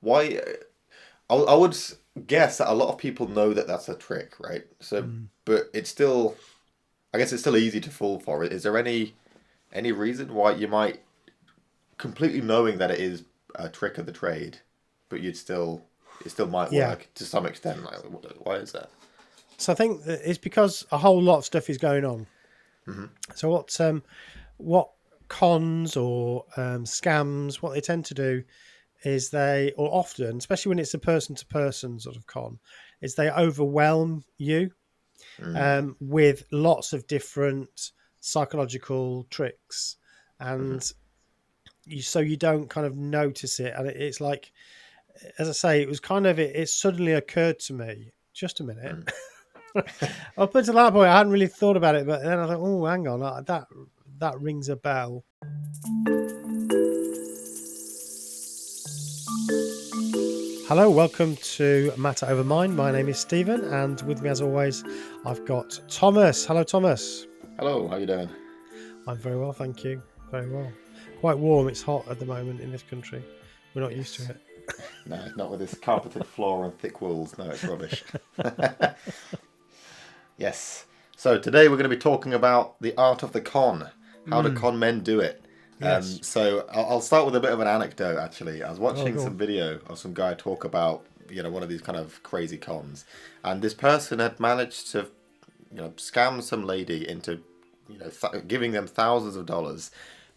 why? I would guess that a lot of people know that that's a trick, right? So, Mm. but it's still, I guess it's still easy to fall for it. Is there any reason why you might completely knowing that it is a trick of the trade, but it still might Yeah. work to some extent? Like, why is that? So I think that it's because a whole lot of stuff is going on. Hmm. So what cons or scams, what they tend to do is or often, especially when it's a person to person sort of con, is they overwhelm you Mm. with lots of different psychological tricks, Hmm. and so you don't kind of notice it. And it's like, as I say, it was kind of it suddenly occurred to me. Just a minute. Mm. Up until that point, I hadn't really thought about it, but then I thought, oh, hang on, that rings a bell. Hello, welcome to Matter Over Mind. My name is Stephen, and with me, as always, I've got Thomas. Hello, Thomas. Hello, how you doing? I'm very well, thank you. Very well. Quite warm. It's hot at the moment in this country. We're not used to Yes. it. No, not with this carpeted floor and thick walls. No, it's rubbish. Yes. So today we're going to be talking about the art of the con. How do con men do it? Yes. So I'll start with a bit of an anecdote. Actually, I was Oh, watching go some on. video of some guy talk about one of these kind of crazy cons, and this person had managed to scam some lady into giving them thousands of dollars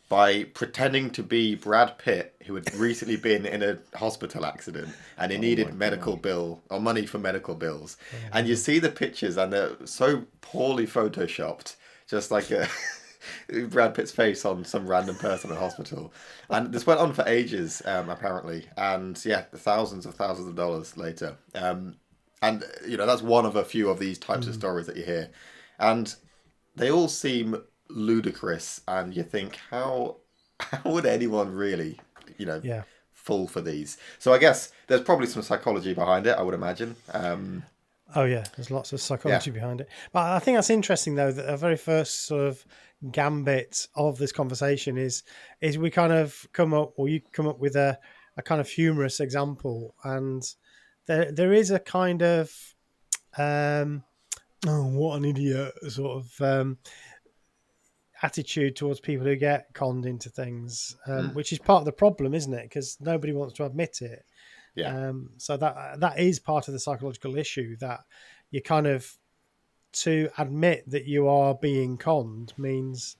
by pretending to be Brad Pitt, who had recently been in a hospital accident and he Oh my needed god. medical bill or money for medical bills. Oh And you no. see the pictures and they're so poorly photoshopped, just like a Brad Pitt's face on some random person in a hospital. And this went on for ages, apparently. And yeah, the thousands of dollars later. And that's one of a few of these types of Mm. stories that you hear. And they all seem ludicrous, and you think, how would anyone really, you know, Yeah. fall for these? So I guess there's probably some psychology behind it, I would imagine. Oh yeah, there's lots of Yeah. psychology behind it. But I think that's interesting though, that the very first sort of gambit of this conversation is we kind of come up, or you come up with a kind of humorous example, and there is a kind of um oh, what an idiot sort of attitude towards people who get conned into things, Mm. which is part of the problem, isn't it? Because nobody wants to admit it. Yeah. So that is part of the psychological issue, that you kind of, to admit that you are being conned means,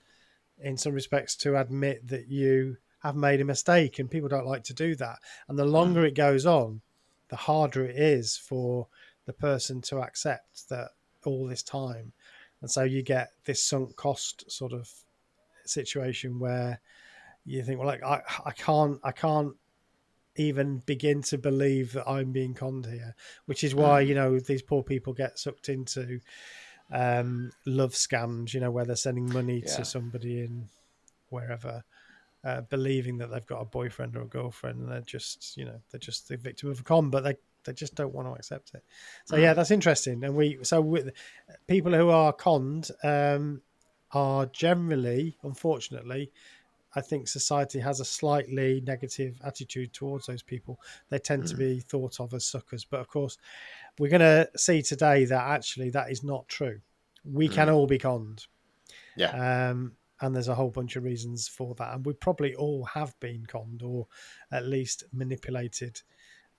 in some respects, to admit that you have made a mistake, and people don't like to do that. And the Mm. longer it goes on, the harder it is for the person to accept that all this time. And so you get this sunk cost sort of situation where you think, well, like I can't even begin to believe that I'm being conned here, which is why, Mm. these poor people get sucked into love scams, where they're sending money to Yeah. somebody in wherever, believing that they've got a boyfriend or a girlfriend, and they're just the victim of a con, but they just don't want to accept it. So yeah, Mm. that's interesting. And with people who are conned, are generally, unfortunately, I think society has a slightly negative attitude towards those people. They tend to Mm. be thought of as suckers. But of course, we're going to see today that actually that is not true. We can Mm. all be conned. Yeah. And there's a whole bunch of reasons for that. And we probably all have been conned, or at least manipulated,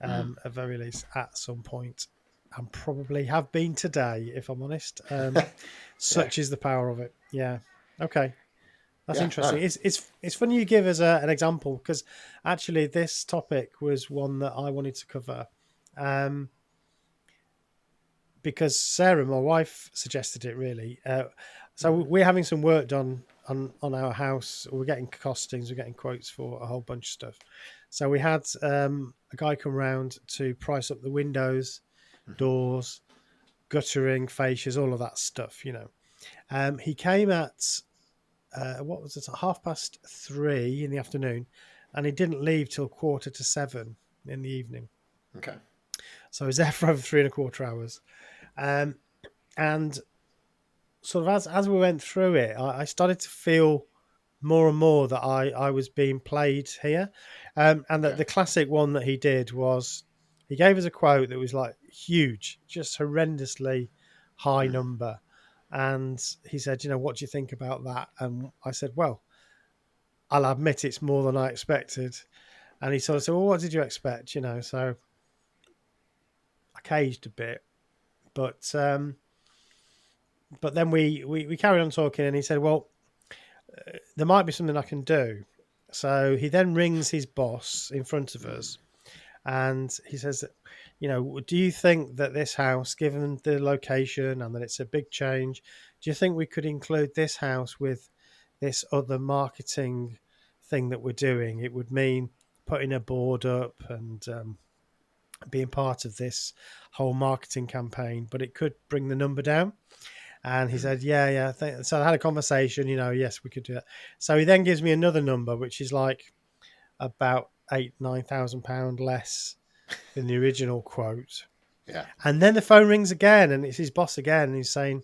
Mm. at very least at some point, and probably have been today, if I'm honest. Yeah. Such is the power of it. Yeah. Okay. That's Yeah. No. interesting. It's funny you give us an example, because actually this topic was one that I wanted to cover, um, because Sarah, my wife, suggested it really. So Mm. we're having some work done on our house. We're getting costings, we're getting quotes for a whole bunch of stuff. So we had a guy come round to price up the windows, Mhm. doors, guttering, fascias, all of that stuff. He came at what was it, 3:30 in the afternoon, and he didn't leave till 6:45 in the evening. Okay. So he was there for over 3.25 hours. Um, and sort of as we went through it, I started to feel more and more that I was being played here. And that Yeah. the classic one that he did was he gave us a quote that was like huge, just horrendously high Mm. number. And he said, what do you think about that? And I said, well, I'll admit it's more than I expected. And he sort Yeah. of said, well, what did you expect? So I caged a bit, but then we carried on talking, and he said, well, there might be something I can do. So he then rings his boss in front of Mm. us, and he says, do you think that this house, given the location and that it's a big change, do you think we could include this house with this other marketing thing that we're doing? It would mean putting a board up and being part of this whole marketing campaign, but it could bring the number down. And he Mm. said, yeah. So I had a conversation, yes, we could do that. So he then gives me another number, which is like about £9,000 less than the original quote. Yeah. And then the phone rings again, and it's his boss again, and he's saying,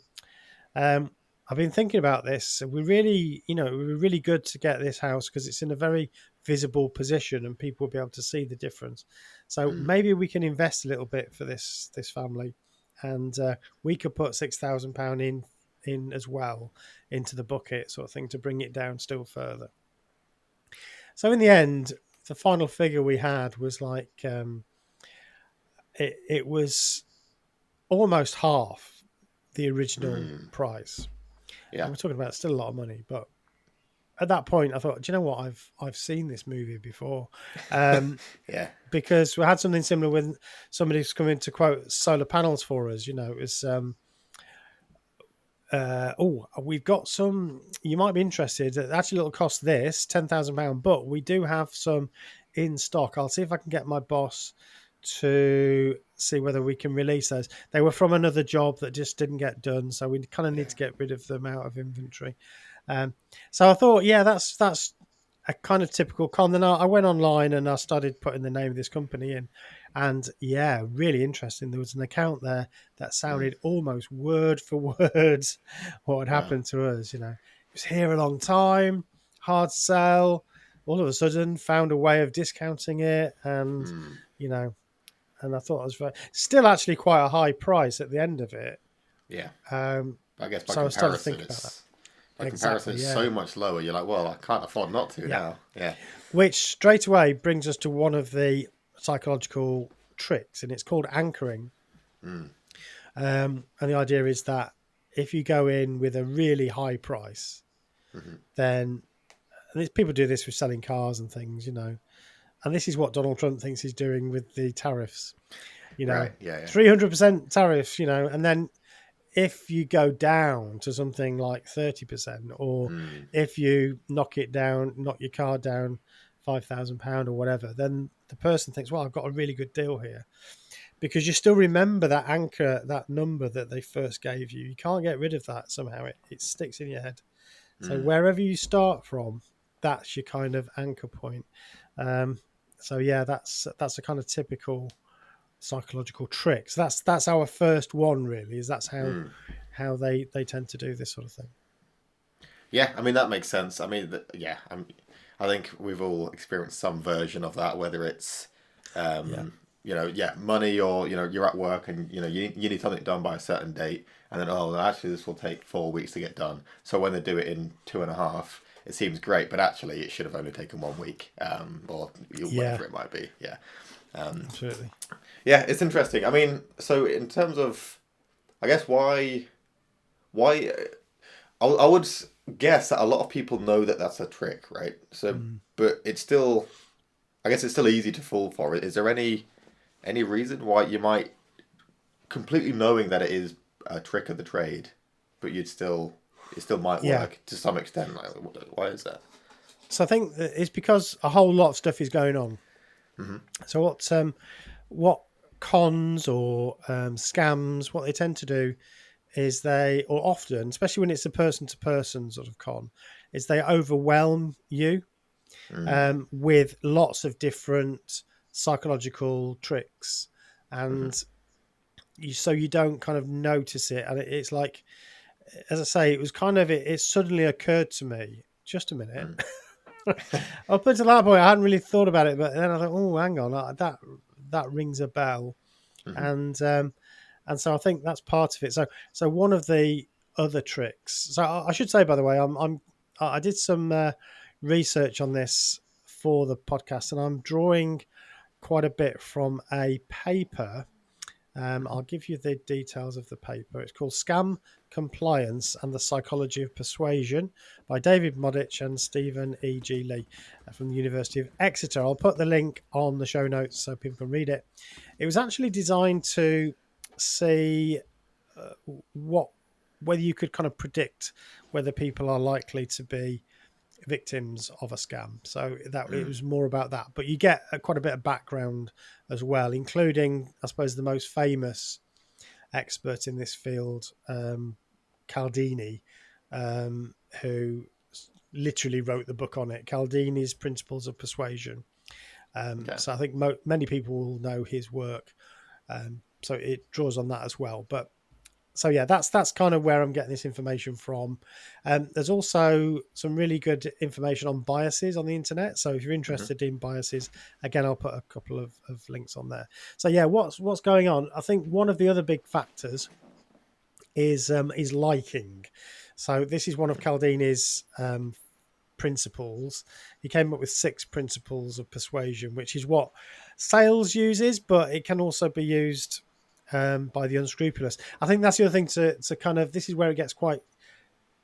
I've been thinking about this. We really, we're really good to get this house because it's in a very visible position and people will be able to see the difference. So Mm. maybe we can invest a little bit for this family, and we could put £6,000 in as well into the bucket, sort of thing, to bring it down still further. So in the end, the final figure we had was like it was almost half the original Mm. price. Yeah. And we're talking about still a lot of money, but at that point, I thought, do you know what? I've seen this movie before, Yeah. because we had something similar when somebody's come in to quote solar panels for us. It was we've got some. You might be interested. Actually, it'll cost this £10,000, but we do have some in stock. I'll see if I can get my boss to see whether we can release those. They were from another job that just didn't get done, so we kind of need Yeah. to get rid of them out of inventory. So I thought, yeah, that's a kind of typical con. Then I went online and I started putting the name of this company in, and yeah, really interesting. There was an account there that Mm. sounded almost word for word what had Wow. happened to us. It was here a long time, hard sell. All of a sudden, found a way of discounting it, and Mm. you know, and I thought it was still actually quite a high price at the end of it. Yeah. Um, I guess so I started to think about that. by comparison, Exactly, it's yeah. so much lower. You're like, well, I can't afford not to Yeah. now. Yeah. Which straight away brings us to one of the psychological tricks, and it's called anchoring. Mm. And the idea is that if you go in with a really high price, Mm-hmm. then people do this with selling cars and things, and this is what Donald Trump thinks he's doing with the tariffs, Right. Yeah. Yeah. 300% tariffs, and then if you go down to something like 30%, or Mm. if you knock your car down £5,000 or whatever, then the person thinks, well, I've got a really good deal here, because you still remember that anchor, that number that they first gave you. You can't get rid of that somehow. It sticks in your head. So Mm. wherever you start from, that's your kind of anchor point. So yeah, that's a kind of typical psychological trick. So that's our first one, really. Is that's Mm. how they tend to do this sort of thing. Yeah. I mean, that makes sense. I mean, yeah. I think we've all experienced some version of that, whether it's, Yeah. money, or you're at work and you need something done by a certain date, and then actually this will take 4 weeks to get done. So when they do it in 2.5, it seems great, but actually it should have only taken 1 week, or whatever it might be. Yeah. Absolutely. Yeah, it's interesting. I mean, so in terms of, I guess why I would guess that a lot of people know that that's a trick, right? So, but it's still, I guess it's still easy to fall for it. Is there any reason why you might, completely knowing that it is a trick of the trade, but it still might work to some extent? Like, why is that? So I think that it's because a whole lot of stuff is going on. Mm-hmm. So what cons or scams, what they tend to do is or often, especially when it's a person-to-person sort of con, is they overwhelm you with lots of different psychological tricks, and so you don't kind of notice it. And it's like, as I say, it was kind of it suddenly occurred to me just a minute. Mm. Up until that point, I hadn't really thought about it, but then I thought, oh, hang on, that rings a bell, Mhm. and so I think that's part of it. So one of the other tricks. So I should say, by the way, I did some research on this for the podcast, and I'm drawing quite a bit from a paper. Mhm. I'll give you the details of the paper. It's called Scam Compliance and the Psychology of Persuasion by David Modic and Stephen E.G. Lee from the University of Exeter. I'll put the link on the show notes so people can read it. It was actually designed to see what whether you could kind of predict whether people are likely to be victims of a scam. So that it Mm. was more about that, but you get quite a bit of background as well, including, I suppose, the most famous expert in this field, Caldini, who literally wrote the book on it, Caldini's Principles of Persuasion. Okay. So I think many people will know his work. So it draws on that as well. But so yeah, that's kind of where I'm getting this information from. There's also some really good information on biases on the internet. So if you're Mhm. interested in biases, again, I'll put a couple of links on there. So yeah, what's going on? I think one of the other big factors is liking. So this is one of Mhm. Caldini's principles. He came up with 6 principles of persuasion, which is what sales uses, but it can also be used by the unscrupulous. I think that's the other thing to kind of, this is where it gets quite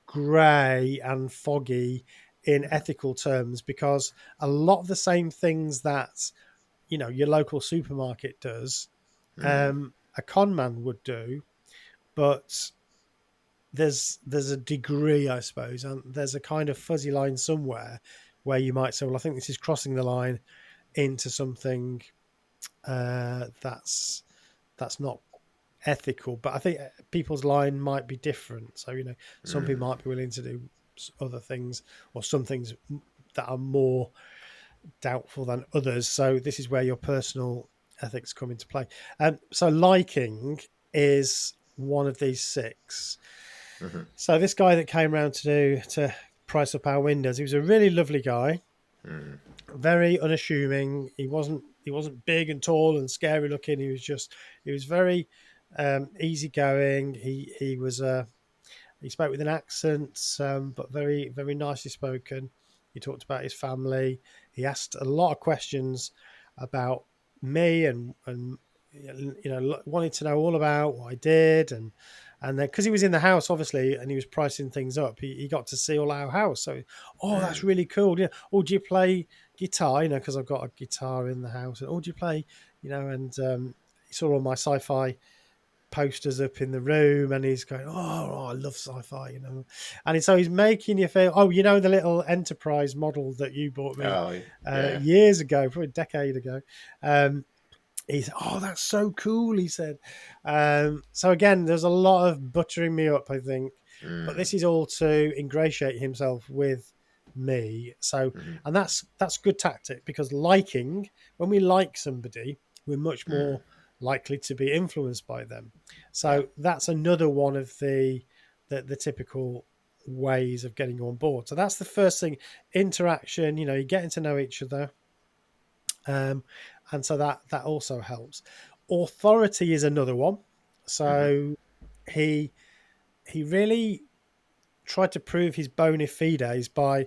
grey and foggy in Mhm. ethical terms, because a lot of the same things that your local supermarket does, Mm. a con man would do, but there's a degree, I suppose, and there's a kind of fuzzy line somewhere where you might say, well, I think this is crossing the line into something that's not ethical. But I think people's line might be different. So some Mm. people might be willing to do other things, or some things that are more doubtful than others. So this is where your personal ethics come into play. So liking is one of these 6. Mhm. So this guy that came around to price up our windows, he was a really lovely guy, Mm. very unassuming. He wasn't big and tall and scary looking. He was very easygoing. He spoke with an accent, but very very nicely spoken. He talked about his family. He asked a lot of questions about me, and wanted to know all about what I did, and then because he was in the house obviously and he was pricing things up, he got to see all our house. So, oh, that's Mm. really cool. Oh, do you play guitar? Because I've got a guitar in the house. And oh, do you play? And he saw all my sci-fi posters up in the room, and he's going, oh, I love sci-fi. And so he's making you feel, oh, the little Enterprise model that you bought me Oh, yeah. years ago, probably a decade ago. He said, oh, that's so cool, he said. So again, there's a lot of buttering me up, I think, but Mm. this is all to ingratiate himself with me. So, Mhm. and that's good tactic, because when we like somebody, we're much Mm. more likely to be influenced by them. Yeah. So that's another one of the typical ways of getting on board. So that's the first thing: interaction. You're getting to know each other, um, and so that also helps. Authority is another one. Mhm. So he he really tried to prove his bona fides by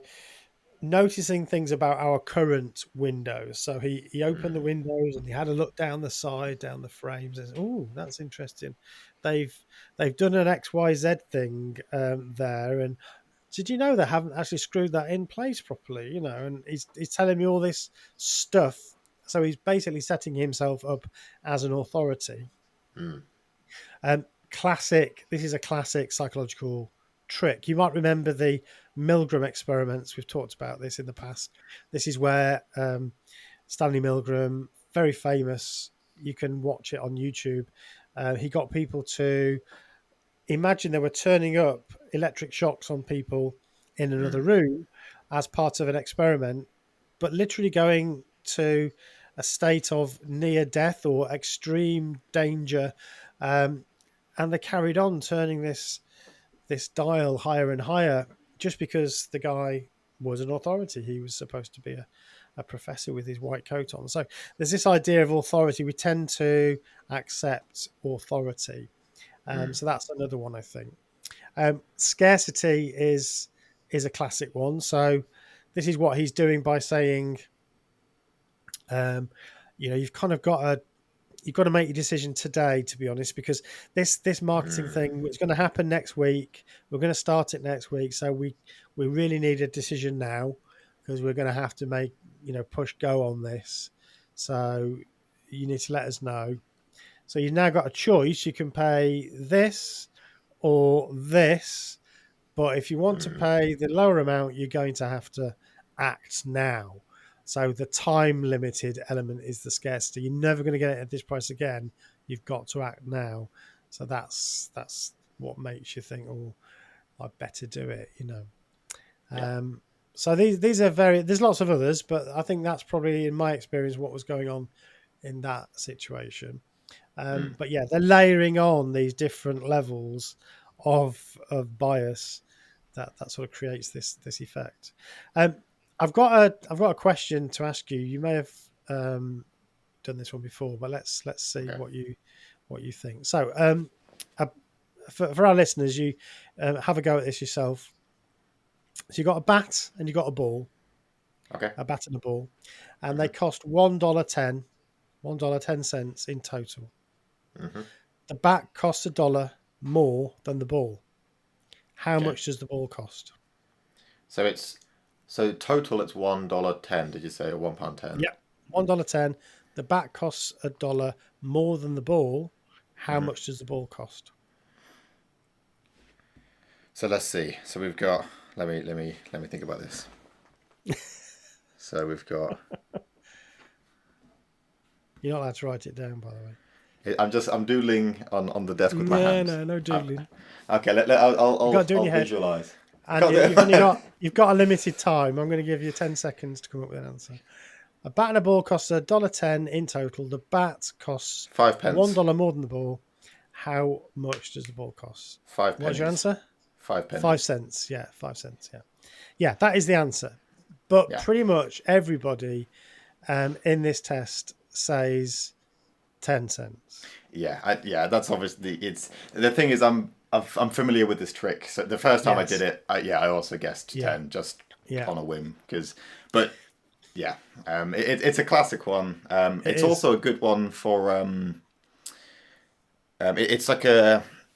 noticing things about our current windows. So he opened the Mm. windows and he had a look down the side, down the frames, and oh, that's interesting. They've they've done an XYZ thing there, and did you know they haven't actually screwed that in place properly? And he's telling me all this stuff. So he's basically setting himself up as an authority. Mm. Classic. This is a classic psychological trick. You might remember the Milgram experiments. We've talked about this in the past. This is where Stanley Milgram, very famous. You can watch it on YouTube. He got people to imagine they were turning up electric shocks on people in another Mm. room as part of an experiment, but literally going to a state of near death or extreme danger. Um, and they carried on turning this dial higher and higher just because the guy was an authority. He was supposed to be a professor with his white coat on. So there's this idea of authority. We tend to accept authority. So that's another one, I think. Scarcity is a classic one. So this is what he's doing by saying, you've kind of you've got to make your decision today, to be honest, because this marketing thing is going to happen next week. We're going to start it next week, so we really need a decision now, because we're going to have to make push go on this. So you need to let us know. So you've now got a choice. You can pay this or this, but if you want to pay the lower amount, you're going to have to act now. So the time limited element is the scarcity. You're never going to get it at this price again. You've got to act now. So that's what makes you think, oh, I'd better do it, Yeah. So these are there's lots of others, but I think that's probably, in my experience, what was going on in that situation. But yeah, they're layering on these different levels of bias that sort of creates this effect. I've got a question to ask you. You may have done this one before, but let's see what you think. So, for our listeners, you have a go at this yourself. So you got a bat and you got a ball. Okay. A bat and a ball, and they cost $1.10, $1.10 in total. The bat costs $1 more than the ball. How much does the ball cost? So total it's $1.10. Did you say, or £1.10? Yeah, $1.10. The bat costs $1 more than the ball. How much does the ball cost? So let's see. So we've got. Let me think about this. So we've got. You're not allowed to write it down, by the way. I'm doodling on the desk with my hands. No doodling. Okay, I'll do it in your head. visualize. And you've got a limited time. I'm going to give you 10 seconds to come up with an answer. A bat and a ball costs $1.10 in total. The bat costs 5 pence. $1 more than the ball. How much does the ball cost? 5 pennies. What's your answer? 5 pennies. 5 cents. Yeah, 5 cents. Yeah, that is the answer. But pretty much everybody in this test says 10 cents. Yeah, that's obviously the thing is I'm familiar with this trick. So the first time I did it, I also guessed 10 just on a whim it's a classic one. It's also a good one for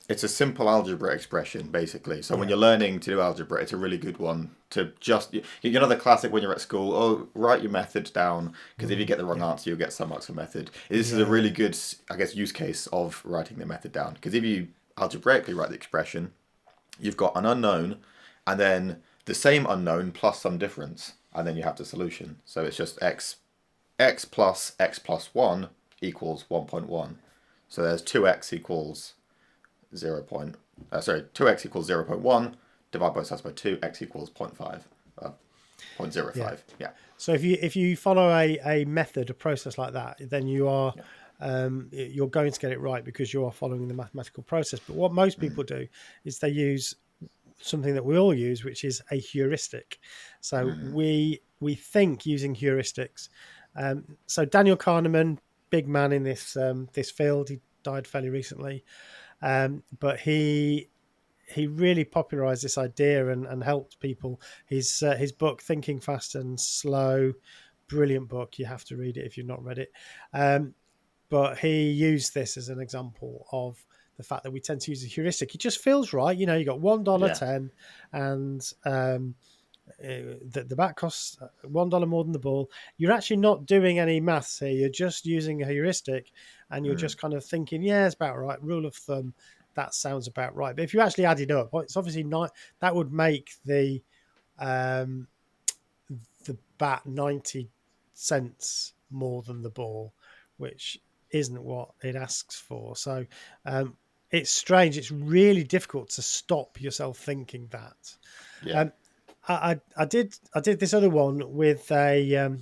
it's a simple algebra expression, basically. So when you're learning to do algebra, it's a really good one to just... the classic when you're at school, write your method down, because if you get the wrong answer, you'll get some marks for method. This is a really good, use case of writing the method down. Because if you algebraically write the expression, you've got an unknown, and then the same unknown plus some difference, and then you have the solution. So it's just x plus x plus 1 equals 1.1. So there's 2x equals... 2x equals 0.1, divide both sides by 2, x equals 0.5, 0.05. Yeah. So if you follow a method, a process like that, then you are you're going to get it right, because you are following the mathematical process. But what most people do is they use something that we all use, which is a heuristic. So we think using heuristics. So Daniel Kahneman, big man in this field, he died fairly recently. But he really popularized this idea and helped people. His book, Thinking Fast and Slow, brilliant book. You have to read it if you've not read it. But he used this as an example of the fact that we tend to use a heuristic. It just feels right. You got $1.10 and the bat costs $1 more than the ball. You're actually not doing any maths here. You're just using a heuristic, and you're just kind of thinking, yeah, it's about right. Rule of thumb, that sounds about right. But if you actually add it up, it's obviously not. That would make the bat 90 cents more than the ball, which isn't what it asks for. So it's strange. It's really difficult to stop yourself thinking that. Yeah. I did this other one with a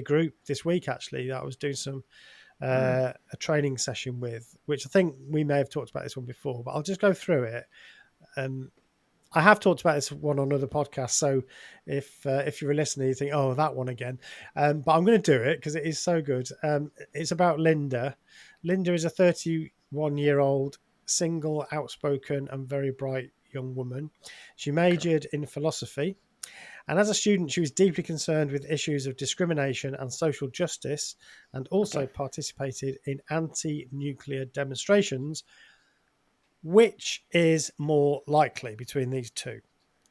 group this week. Actually, that I was doing some a training session with, which I think we may have talked about this one before, but I'll just go through it. I have talked about this one on other podcasts. So if you're a listener, you think, oh, that one again. But I'm going to do it because it is so good. It's about Linda. Linda is a 31-year-old, single, outspoken, and very bright young woman. She Okay. majored in philosophy. And as a student, she was deeply concerned with issues of discrimination and social justice, and also Okay. participated in anti nuclear demonstrations. Which is more likely between these two?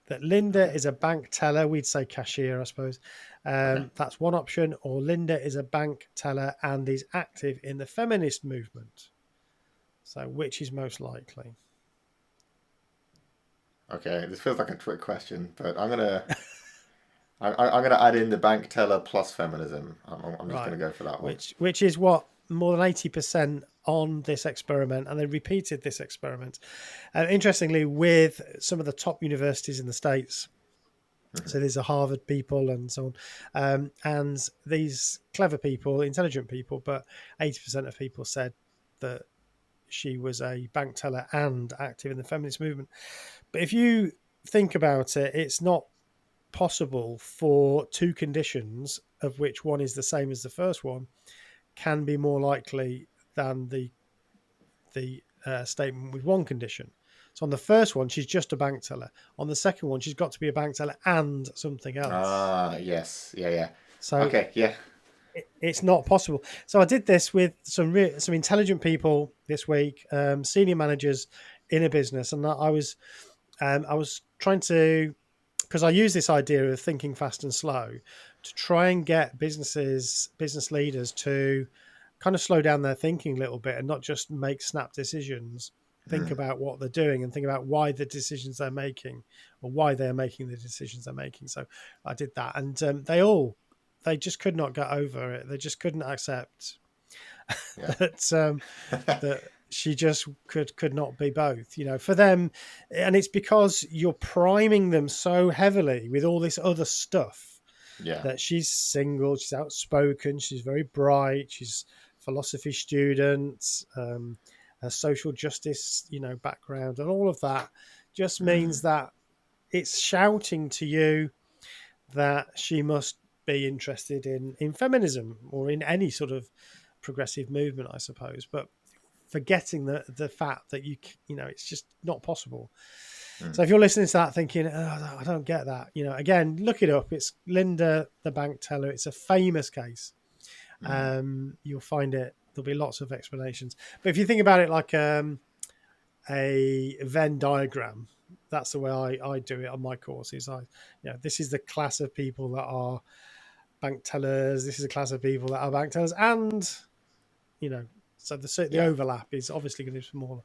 That Linda Okay. is a bank teller, we'd say cashier, I suppose. Okay. That's one option. Or Linda is a bank teller and is active in the feminist movement. So, which is most likely? Okay. This feels like a trick question, but I'm gonna add in the bank teller plus feminism. I'm just Right. gonna go for that one. Which is what more than 80% on this experiment, and they repeated this experiment. Interestingly, with some of the top universities in the States. Hmm. So these are Harvard people and so on. And these clever people, intelligent people, but 80% of people said that she was a bank teller and active in the feminist movement. But if you think about it, it's not possible for two conditions, of which one is the same as the first one, can be more likely than the statement with one condition. So on the first one, she's just a bank teller. On the second one, she's got to be a bank teller and something else. Ah, yes. Yeah, yeah. So Okay, yeah. it's not possible. So I did this with some intelligent people this week, senior managers in a business, and I was trying to, because I use this idea of thinking fast and slow to try and get business leaders to kind of slow down their thinking a little bit and not just make snap decisions. Think Mm, about what they're doing and think about why the decisions they're making or why they're making the decisions they're making. So I did that, and they just could not get over it. They just couldn't accept yeah. that that she just could not be both, for them. And it's because you're priming them so heavily with all this other stuff, Yeah. that she's single, she's outspoken, she's very bright, she's a philosophy student, a social justice background, and all of that just means Mm, that it's shouting to you that she must be interested in feminism or in any sort of progressive movement, I suppose. But forgetting the fact that it's just not possible. mm, So if you're listening to that thinking, oh, I don't get that, again, look it up. It's Linda the bank teller. It's a famous case. mm. You'll find it. There'll be lots of explanations. But if you think about it like a Venn diagram, that's the way I do it on my courses. This is the class of people that are bank tellers. This is a class of people that are bank tellers, and you know, so the Yeah. overlap is obviously going to be smaller.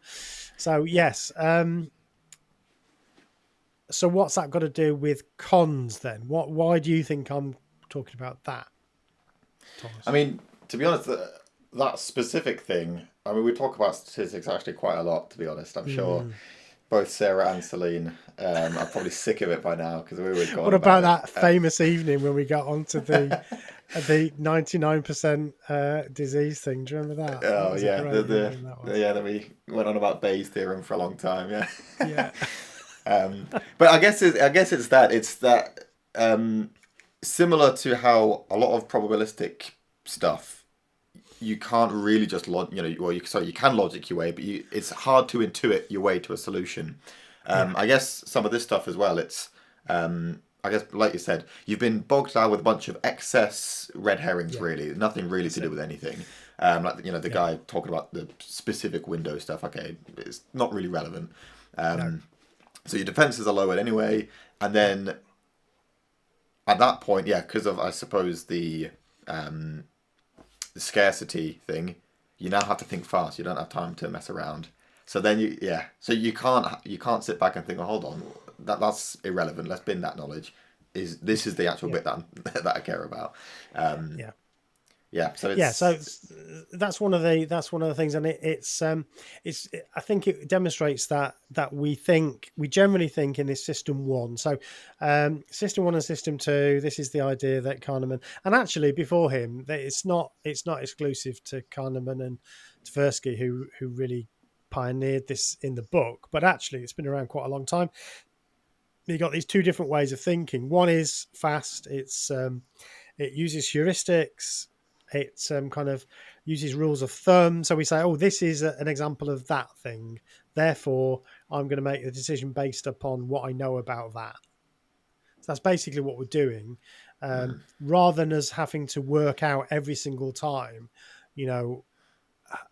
So yes. So what's that got to do with cons then? Why do you think I'm talking about that, I Thomas? mean, to be honest, that specific thing, I mean, we talk about statistics actually quite a lot, to be honest. I'm sure Mm. both Sarah and Celine are probably sick of it by now because we always go on What about about it. that famous evening when we got onto the 99% disease thing? Do you remember that? That Oh, was a yeah. great evening. That was. Yeah, that we went on about Bayes' theorem for a long time, yeah. Yeah. But I guess it's that similar to how a lot of probabilistic stuff you can't really just you can logic your way, but it's hard to intuit your way to a solution. Yeah. I guess some of this stuff as well. It's I guess like you said, you've been bogged down with a bunch of excess red herrings. Yeah. Really, nothing really to That's do it. with anything. Like the Yeah. guy talking about the specific window stuff. Okay, it's not really relevant. No. So your defenses are lowered anyway, and Yeah. then at that point, yeah, because of I suppose the scarcity thing, you now have to think fast. You don't have time to mess around. So then so you can't sit back and think, oh, hold on, that's irrelevant. Let's bin that knowledge. This is the actual Yeah. bit that I care about. Um, Yeah. yeah, so Yeah, so it's that's one of the things, and it's I think it demonstrates that we generally think in this system one. So system one and system two, this is the idea that Kahneman, and actually before him, that it's not exclusive to Kahneman and Tversky who really pioneered this in the book, but actually it's been around quite a long time. you've got these two different ways of thinking. One is fast. It uses heuristics. It kind of uses rules of thumb. So we say, oh, this is an example of that thing. Therefore, I'm going to make the decision based upon what I know about that. So that's basically what we're doing, rather than us having to work out every single time, you know,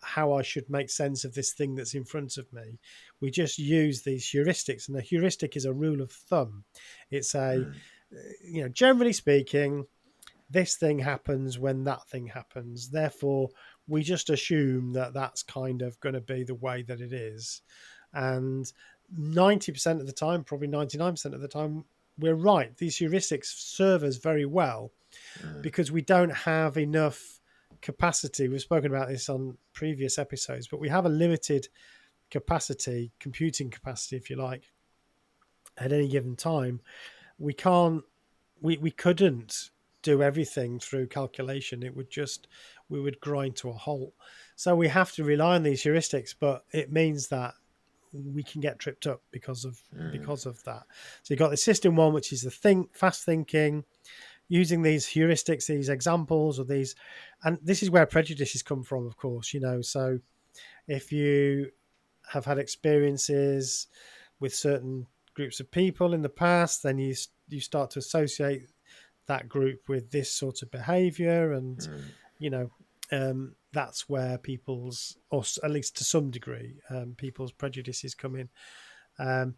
how I should make sense of this thing that's in front of me. We just use these heuristics, and a heuristic is a rule of thumb. It's generally speaking, this thing happens when that thing happens. Therefore, we just assume that that's kind of going to be the way that it is. And 90% of the time, probably 99% of the time, we're right. These heuristics serve us very well because we don't have enough capacity. We've spoken about this on previous episodes, but we have a limited capacity, computing capacity, if you like, at any given time. We couldn't do everything through calculation. We would grind to a halt. So we have to rely on these heuristics, but it means that we can get tripped up because of that. So you've got the system one, which is the fast thinking, using these heuristics, these examples, or these, and this is where prejudices come from, of course. So if you have had experiences with certain groups of people in the past, then you start to associate that group with this sort of behavior, and that's where people's, or at least to some degree, people's prejudices come in.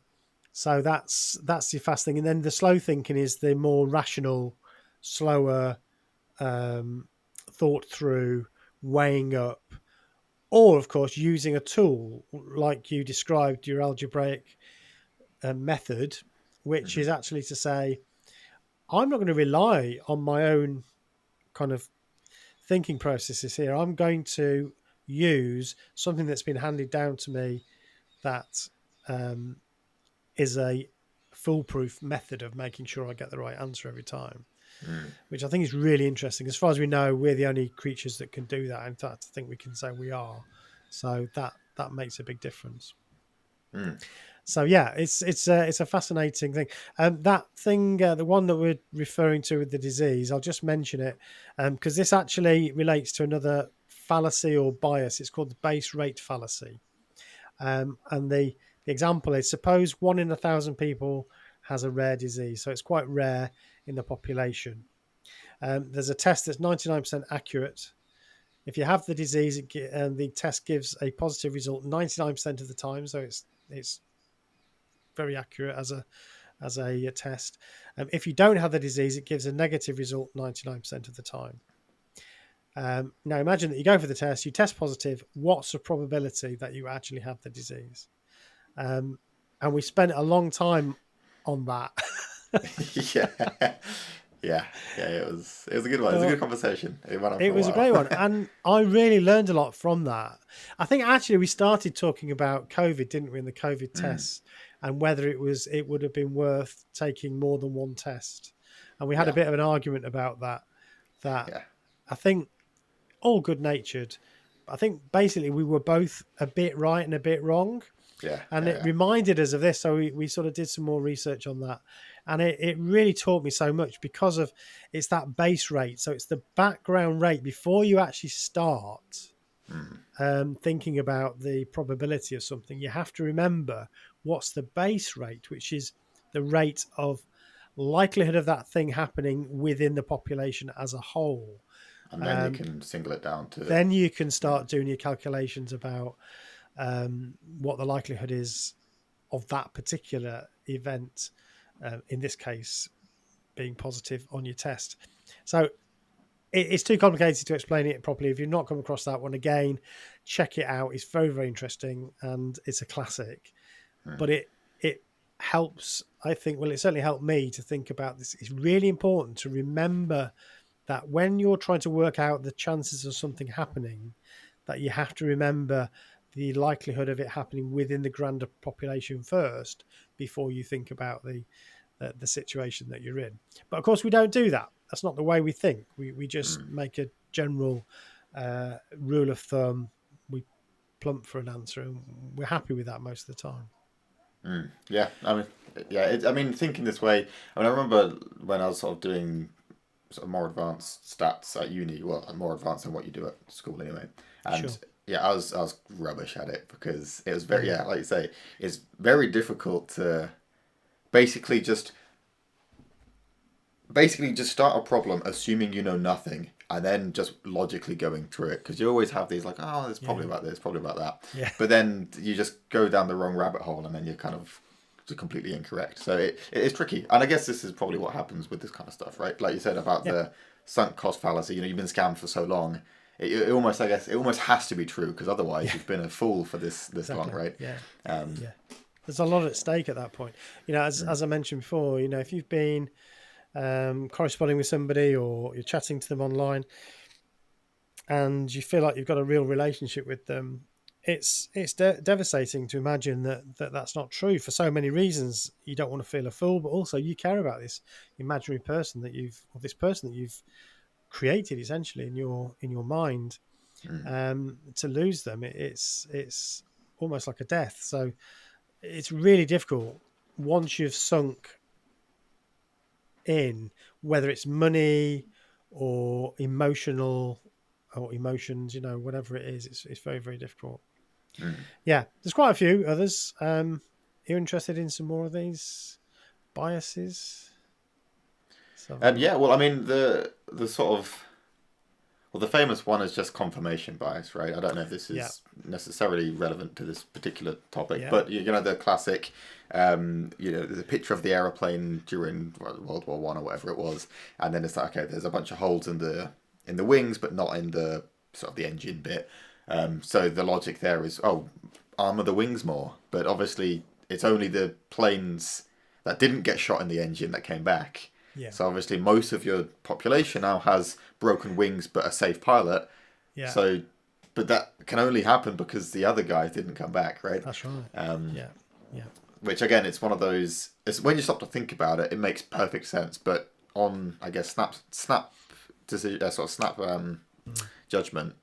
So that's the fast thing, and then the slow thinking is the more rational, slower, thought through, weighing up, or of course using a tool like you described, your algebraic method, which is actually to say, I'm not going to rely on my own kind of thinking processes here. I'm going to use something that's been handed down to me that is a foolproof method of making sure I get the right answer every time, which I think is really interesting. As far as we know, we're the only creatures that can do that. In fact, I think we can say we are. So that makes a big difference. So yeah, it's a fascinating thing. That thing, the one that we're referring to with the disease, I'll just mention it because this actually relates to another fallacy or bias. It's called the base rate fallacy, and the example is: suppose 1 in 1,000 people has a rare disease, so it's quite rare in the population. There's a test that's 99% accurate. If you have the disease, the test gives a positive result 99% of the time, so it's very accurate as a test. If you don't have the disease, it gives a negative result 99% of the time. Now imagine that you go for the test, you test positive. What's the probability that you actually have the disease? And we spent a long time on that. Yeah. It was a good one. It was a good conversation. It went on for It was a a while. great one, and I really learned a lot from that. I think actually we started talking about COVID, didn't we, in the COVID tests, and whether it would have been worth taking more than one test. And we had a bit of an argument about that. I think all good natured. I think basically we were both a bit right and a bit wrong. And it reminded us of this. So we sort of did some more research on that. And it really taught me so much because of it's that base rate. So it's the background rate before you actually start thinking about the probability of something. You have to remember what's the base rate, which is the rate of likelihood of that thing happening within the population as a whole. And then you can single it down to... Then you can start doing your calculations about what the likelihood is of that particular event, in this case, being positive on your test. So it's too complicated to explain it properly. If you've not come across that one, again, check it out. It's very, very interesting, and it's a classic. But it helps, I think, well, it certainly helped me to think about this. It's really important to remember that when you're trying to work out the chances of something happening, that you have to remember the likelihood of it happening within the grander population first before you think about the situation that you're in. But of course, we don't do that. That's not the way we think. We just make a general rule of thumb. We plump for an answer, and we're happy with that most of the time. Yeah, I mean, yeah. I mean, thinking this way. I mean, I remember when I was sort of doing sort of more advanced stats at uni. Well, more advanced than what you do at school anyway. And Sure. yeah, I was rubbish at it because it was very, Mm. yeah, like you say, it's very difficult to basically just start a problem assuming you know nothing and then just logically going through it because you always have these like, oh, it's probably Yeah. about this, probably about that, Yeah. but then you just go down the wrong rabbit hole and then you're kind of completely incorrect. So it is tricky, and I guess this is probably what happens with this kind of stuff, right? Like you said about Yeah. the sunk cost fallacy. You've been scammed for so long. It almost, I guess, it almost has to be true because otherwise Yeah. you've been a fool for this Exactly. long, right? Yeah. Um, Yeah. There's a lot at stake at that point. As I mentioned before, if you've been corresponding with somebody or you're chatting to them online and you feel like you've got a real relationship with them, it's devastating to imagine that's not true for so many reasons. You don't want to feel a fool, but also you care about this imaginary person this person that you've created essentially in your mind. To lose them, it's almost like a death. So it's really difficult once you've sunk in, whether it's money or emotional or emotions, whatever it is, it's very, very difficult. Yeah, there's quite a few others. You're interested in some more of these biases? Let's have a look. yeah, well, I mean the sort of well, the famous one is just confirmation bias, right? I don't know if this Yeah, is necessarily relevant to this particular topic, yeah, but the classic, the picture of the aeroplane during World War One or whatever it was, and then it's like, okay, there's a bunch of holes in the wings, but not in the sort of the engine bit. So the logic there is, oh, armor the wings more, but obviously it's only the planes that didn't get shot in the engine that came back. yeah, So obviously most of your population now has broken wings but a safe pilot. yeah. So, but that can only happen because the other guys didn't come back, right? That's right. Yeah, yeah, Which again, it's one of those. It's when you stop to think about it, it makes perfect sense. But on, I guess, snap decision, sort of snap judgment.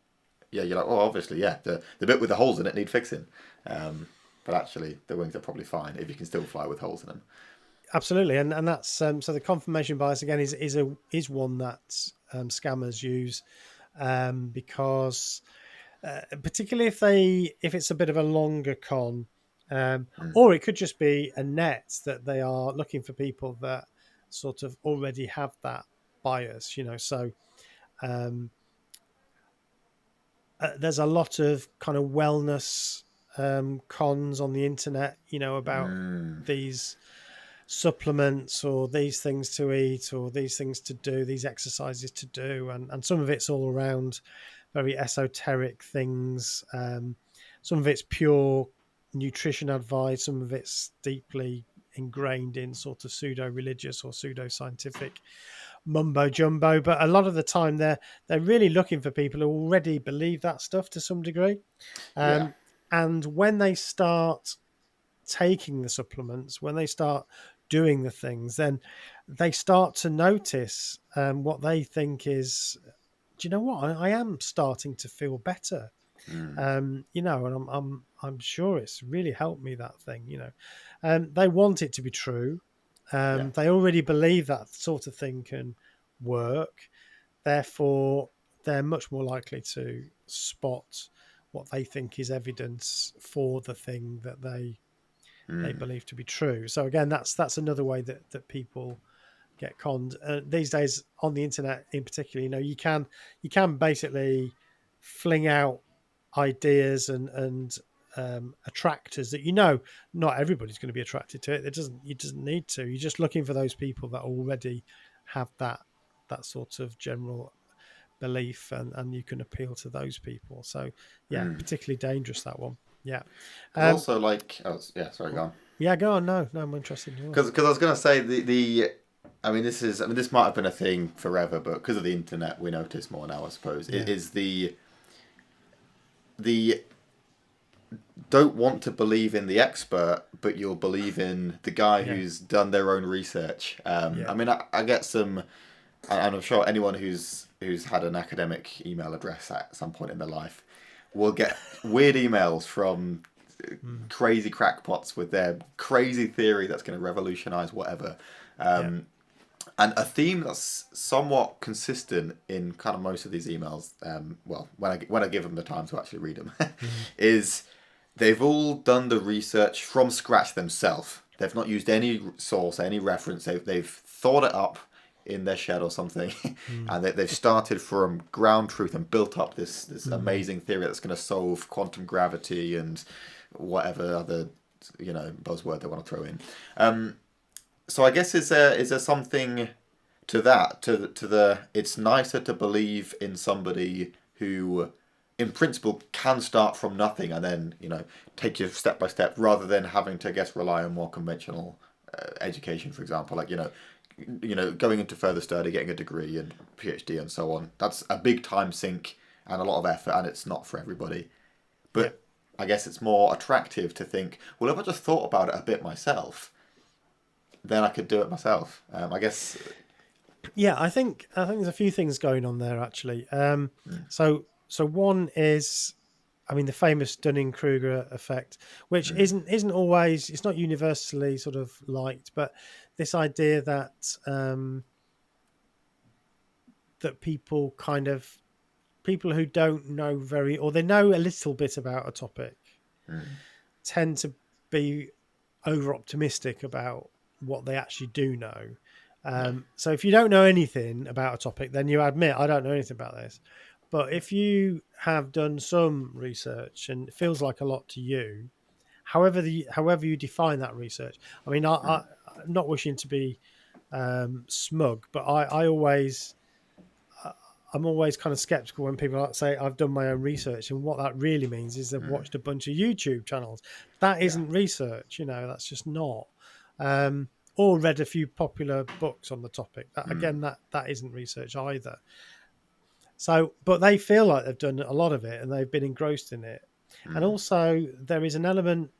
Yeah, you're like, oh, obviously, yeah, the bit with the holes in it need fixing. But actually, the wings are probably fine if you can still fly with holes in them. absolutely. And that's so the confirmation bias again is one that scammers use because particularly if it's a bit of a longer con, or it could just be a net that they are looking for people that sort of already have that bias, So um, there's a lot of kind of wellness cons on the internet, about these supplements or these things to eat or these things to do, these exercises to do, and some of it's all around very esoteric things. Some of it's pure nutrition advice, some of it's deeply ingrained in sort of pseudo religious or pseudo scientific mumbo jumbo, but a lot of the time they're really looking for people who already believe that stuff to some degree. Yeah. And when they start taking the supplements, when they start doing the things, then they start to notice what they think is, do you know what? I am starting to feel better. And I'm sure it's really helped me, that thing. They want it to be true. Yeah. They already believe that sort of thing can work. Therefore, they're much more likely to spot what they think is evidence for the thing that they believe to be true. So again, that's another way that people get conned these days on the internet, in particular. You can basically fling out ideas and attractors that not everybody's going to be attracted to it. It doesn't need to. You're just looking for those people that already have that sort of general belief, and you can appeal to those people. So yeah, particularly dangerous, that one. Yeah. Because also, like, yeah, sorry, go on. Yeah, go on. No, I'm interested in yours. Because I was gonna say I mean, this might have been a thing forever, but because of the internet, we notice more now, I suppose. Yeah. It is the don't want to believe in the expert, but you'll believe in the guy who's done their own research. I mean, I get some, and I'm sure anyone who's had an academic email address at some point in their life will get weird emails from Mm. crazy crackpots with their crazy theory that's going to revolutionize whatever. Yeah. And a theme that's somewhat consistent in kind of most of these emails, well, when I give them the time to actually read them, Mm. is they've all done the research from scratch themselves. They've not used any source, any reference. They've thought it up in their shed or something, Mm. and they've started from ground truth and built up this Mm. amazing theory that's going to solve quantum gravity and whatever other buzzword they want to throw in. So I guess is there something to that to the it's nicer to believe in somebody who in principle can start from nothing and then take you step by step rather than having to, I guess, rely on more conventional education, for example, like going into further study, getting a degree and PhD and so on. That's a big time sink and a lot of effort, and it's not for everybody. Yeah. But I guess it's more attractive to think, well, if I just thought about it a bit myself, then I could do it myself. I guess. Yeah, I think there's a few things going on there actually. So one is, I mean, the famous Dunning-Kruger effect, which isn't always, it's not universally sort of liked, but this idea that that people who don't know very, or they know a little bit about a topic, tend to be over optimistic about what they actually do know. Yeah. So if you don't know anything about a topic, then you admit, I don't know anything about this. But if you have done some research and it feels like a lot to you, however you define that research, I mean, I'm not wishing to be smug, but I'm always kind of skeptical when people say I've done my own research, and what that really means is they've watched a bunch of YouTube channels. That Yeah. isn't research, that's just not. Or read a few popular books on the topic. That isn't research either. So, but they feel like they've done a lot of it and they've been engrossed in it. And also, there is an element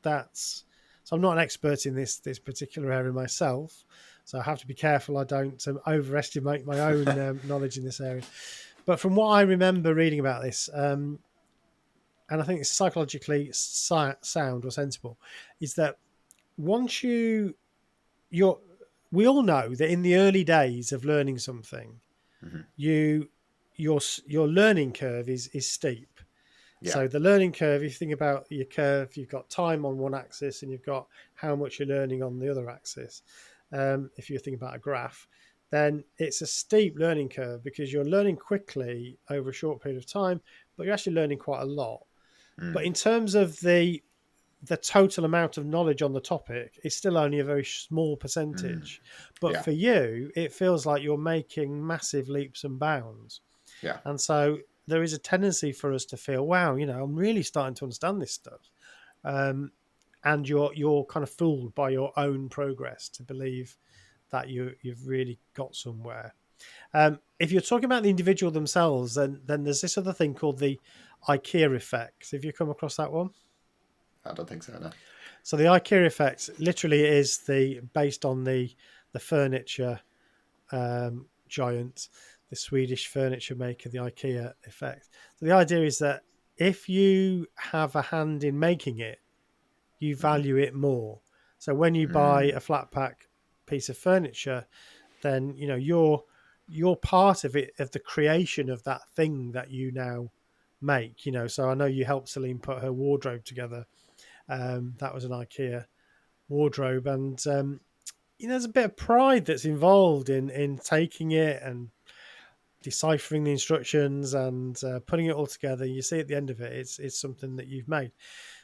that's, so I'm not an expert in this particular area myself, so I have to be careful I don't overestimate my own knowledge in this area. But from what I remember reading about this, and I think it's psychologically sound or sensible, is that once you're, we all know that in the early days of learning something, your learning curve is steep. Yeah. So the learning curve, if you think about your curve, you've got time on one axis and you've got how much you're learning on the other axis. If you think about a graph, then it's a steep learning curve because you're learning quickly over a short period of time, but you're actually learning quite a lot. But in terms of the total amount of knowledge on the topic, it's still only a very small percentage. But Yeah. for you, it feels like you're making massive leaps and bounds. Yeah. And so there is a tendency for us to feel, wow, I'm really starting to understand this stuff. And you're kind of fooled by your own progress to believe that you've really got somewhere. If you're talking about the individual themselves, then there's this other thing called the IKEA effect. Have you come across that one? I don't think so. No. So the IKEA effect literally is based on the furniture giant, the Swedish furniture maker, the IKEA effect. So the idea is that if you have a hand in making it, you value it more. So when you buy a flat pack piece of furniture, then you're part of it, of the creation of that thing that you now make. So I know you helped Celine put her wardrobe together. That was an IKEA wardrobe, and there's a bit of pride that's involved in taking it and deciphering the instructions and putting it all together. You see at the end of it, it's something that you've made.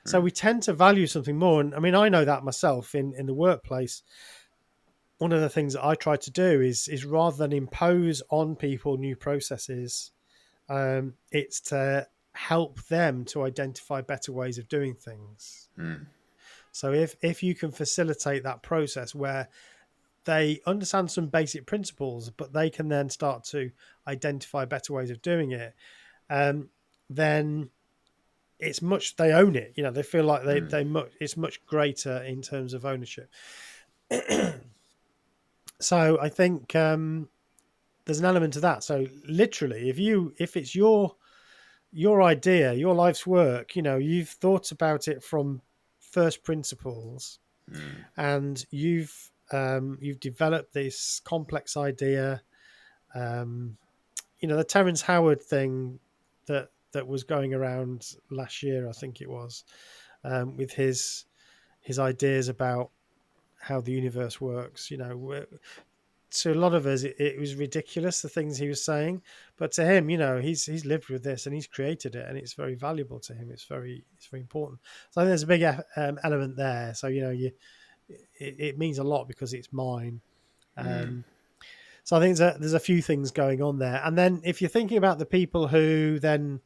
So we tend to value something more. And I mean, I know that myself in the workplace. One of the things that I try to do is rather than impose on people new processes, it's to help them to identify better ways of doing things. So if you can facilitate that process where they understand some basic principles, but they can then start to identify better ways of doing it, then they own it. They feel like it's much greater in terms of ownership. So I think there's an element to that. So literally, if it's your your idea, your life's work, you've thought about it from first principles, Mm. and you've developed this complex idea. Um, the Terence Howard thing that was going around last year, I think it was, with his ideas about how the universe works. To a lot of us, it was ridiculous, the things he was saying, but to him, he's lived with this and he's created it, and it's very valuable to him. It's very important. So I think there's a big element there. So it means a lot because it's mine. Mm. So I think there's a few things going on there. And then if you're thinking about the people who then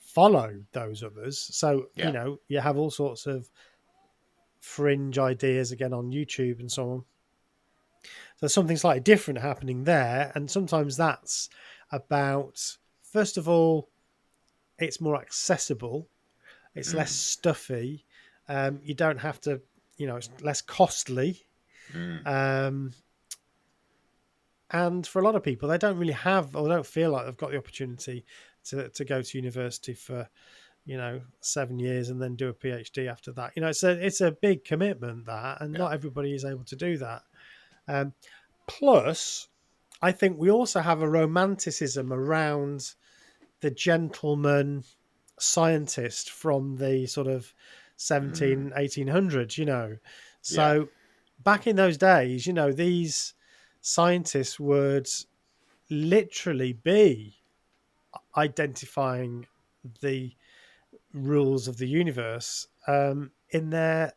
follow those others, so Yeah. you have all sorts of fringe ideas again on YouTube and so on. So something slightly different happening there. And sometimes that's about, first of all, it's more accessible, it's less Mm. stuffy. You don't have to, it's less costly. Mm. Um, and for a lot of people, they don't really have, or don't feel like they've got the opportunity to go to university for 7 years and then do a PhD after that. It's a big commitment, that, and Yeah. not everybody is able to do that. Plus, I think we also have a romanticism around the gentleman scientist from the sort of Mm. 1800s. Yeah. So back in those days, these scientists would literally be identifying the rules of the universe in their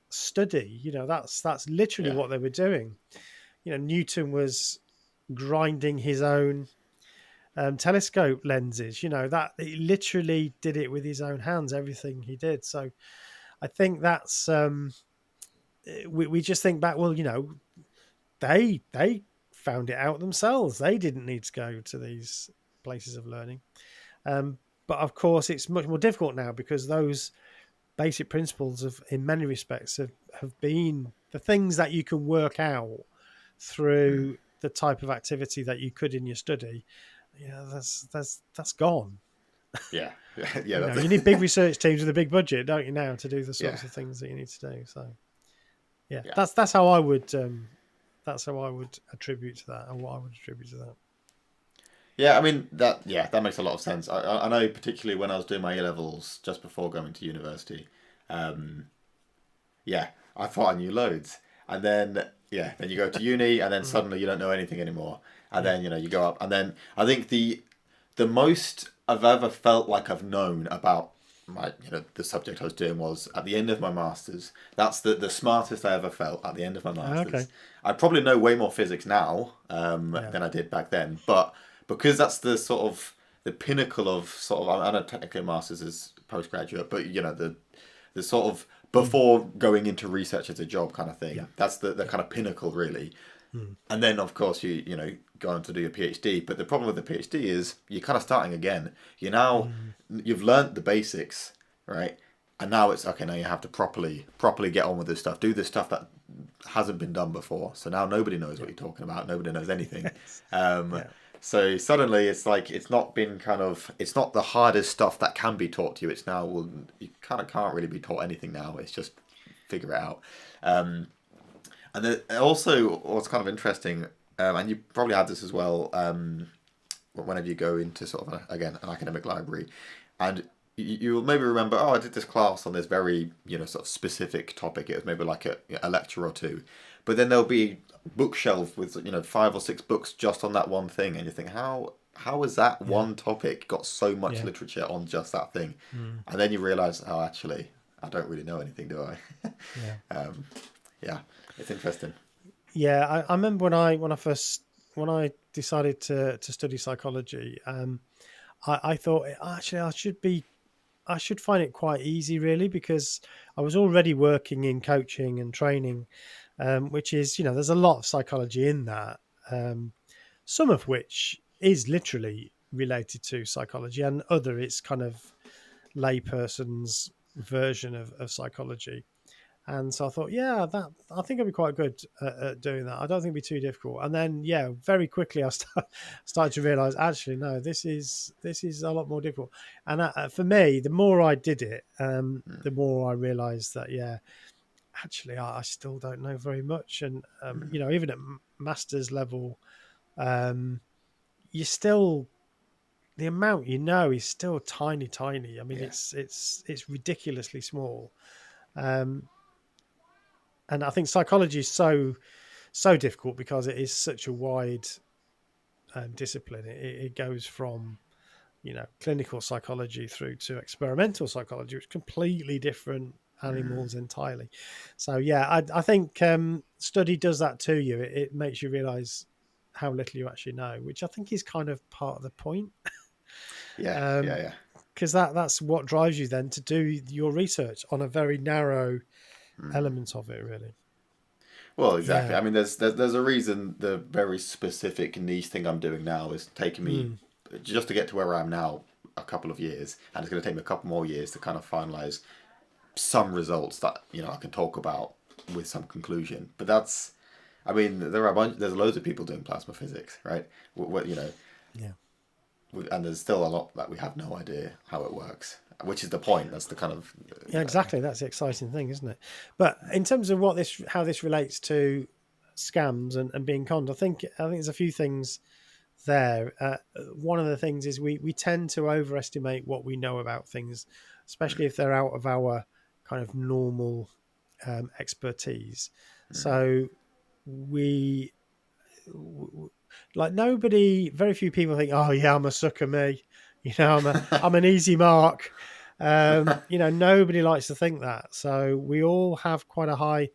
study. That's literally Yeah. what they were doing. Newton was grinding his own telescope lenses. That he literally did it with his own hands. Everything he did. So I think that's we just think back. Well, they found it out themselves. They didn't need to go to these places of learning. But of course, it's much more difficult now because those basic principles in many respects, have been the things that you can work out Mm. through the type of activity that you could in your study. That's gone. Yeah. Yeah. Yeah. That's You need big it. research teams with a big budget, don't you, now, to do the Yeah. sorts of things that you need to do. So yeah, Yeah. that's how I would attribute to that, or what I would attribute to that. Yeah, I mean that. Yeah, that makes a lot of sense. I know, particularly when I was doing my A levels just before going to university. Um, yeah, I thought I knew loads, and then then you go to uni, and then suddenly you don't know anything anymore, and Yeah. then you go up, and then I think the most I've ever felt like I've known about my the subject I was doing was at the end of my masters. That's the smartest I ever felt at the end of my Okay. masters. I probably know way more physics now Yeah. than I did back then, but because that's the sort of the pinnacle of sort of I know technically a masters is postgraduate, but the sort of Mm. before going into research as a job kind of thing. Yeah. That's the Yeah. kind of pinnacle really. Mm. And then of course you go on to do your PhD. But the problem with the PhD is you're kind of starting again. Mm. You've learnt the basics, right? And now it's okay. Now you have to properly get on with this stuff. Do this stuff that hasn't been done before. So now nobody knows what you're talking about. Nobody knows anything. Yes. Um, Yeah. so suddenly it's like it's not the hardest stuff that can be taught to you. It's now, well, you kind of can't really be taught anything now. It's just figure it out. And then also what's kind of interesting, and you probably had this as well, whenever you go into sort of again an academic library, and you'll maybe remember, oh, I did this class on this very sort of specific topic. It was maybe like a lecture or two, but then there'll be bookshelf with 5 or 6 books just on that one thing, and you think, how has that Yeah. one topic got so much Yeah. literature on just that thing? Mm. And then you realise, oh, actually, I don't really know anything, do I? Yeah. Yeah, it's interesting. Yeah. I remember when I decided to study psychology, I thought actually I should find it quite easy, really, because I was already working in coaching and training, which is, there's a lot of psychology in that, some of which is literally related to psychology, and other it's kind of layperson's version of psychology. And so I thought, I think I'd be quite good at doing that. I don't think it'd be too difficult. And then, very quickly I started to realise, actually, no, this is a lot more difficult. And for me, the more I did it, the more I realised that, actually, I still don't know very much. And even at master's level, you still, the amount you know is still tiny. I mean, it's ridiculously small. And I think psychology is so difficult because it is such a wide discipline. It goes from clinical psychology through to experimental psychology, which is completely different animals entirely. So I think study does that to you. It makes you realise how little you actually know, which I think is kind of part of the point. Yeah. Because that's what drives you then to do your research on a very narrow element of it, really. Well, exactly. Yeah. I mean, there's a reason the very specific niche thing I'm doing now is taking me just to get to where I am now a couple of years, and it's going to take me a couple more years to kind of finalize some results that I can talk about with some conclusion. But that's, I mean, there's loads of people doing plasma physics, right? Yeah. And there's still a lot that we have no idea how it works, which is the point. That's the kind of Yeah, exactly. That's the exciting thing, isn't it? But in terms of how this relates to scams and being conned, I think there's a few things there. One of the things is we tend to overestimate what we know about things, especially if they're out of our kind of normal expertise. So very few people think, oh yeah, I'm a sucker, me. I'm an easy mark. Nobody likes to think that. So we all have quite a high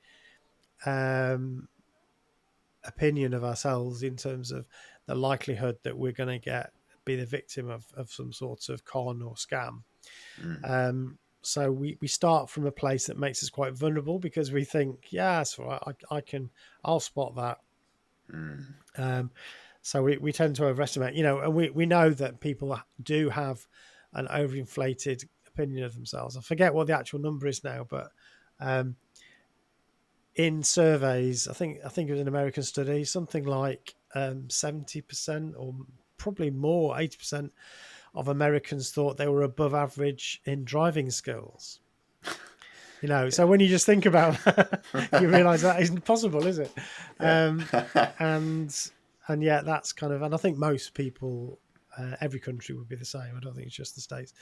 opinion of ourselves in terms of the likelihood that we're going to be the victim of some sort of con or scam. So we start from a place that makes us quite vulnerable because we think, that's all right, I'll spot that. So we tend to overestimate, and we know that people do have an overinflated opinion of themselves. I forget what the actual number is now, but in surveys, I think it was an American study, something like 70% or probably more, 80% of Americans thought they were above average in driving skills. So when you just think about that, you realise that isn't possible, is it? And yet that's kind of, and I think most people, every country would be the same. I don't think it's just the States.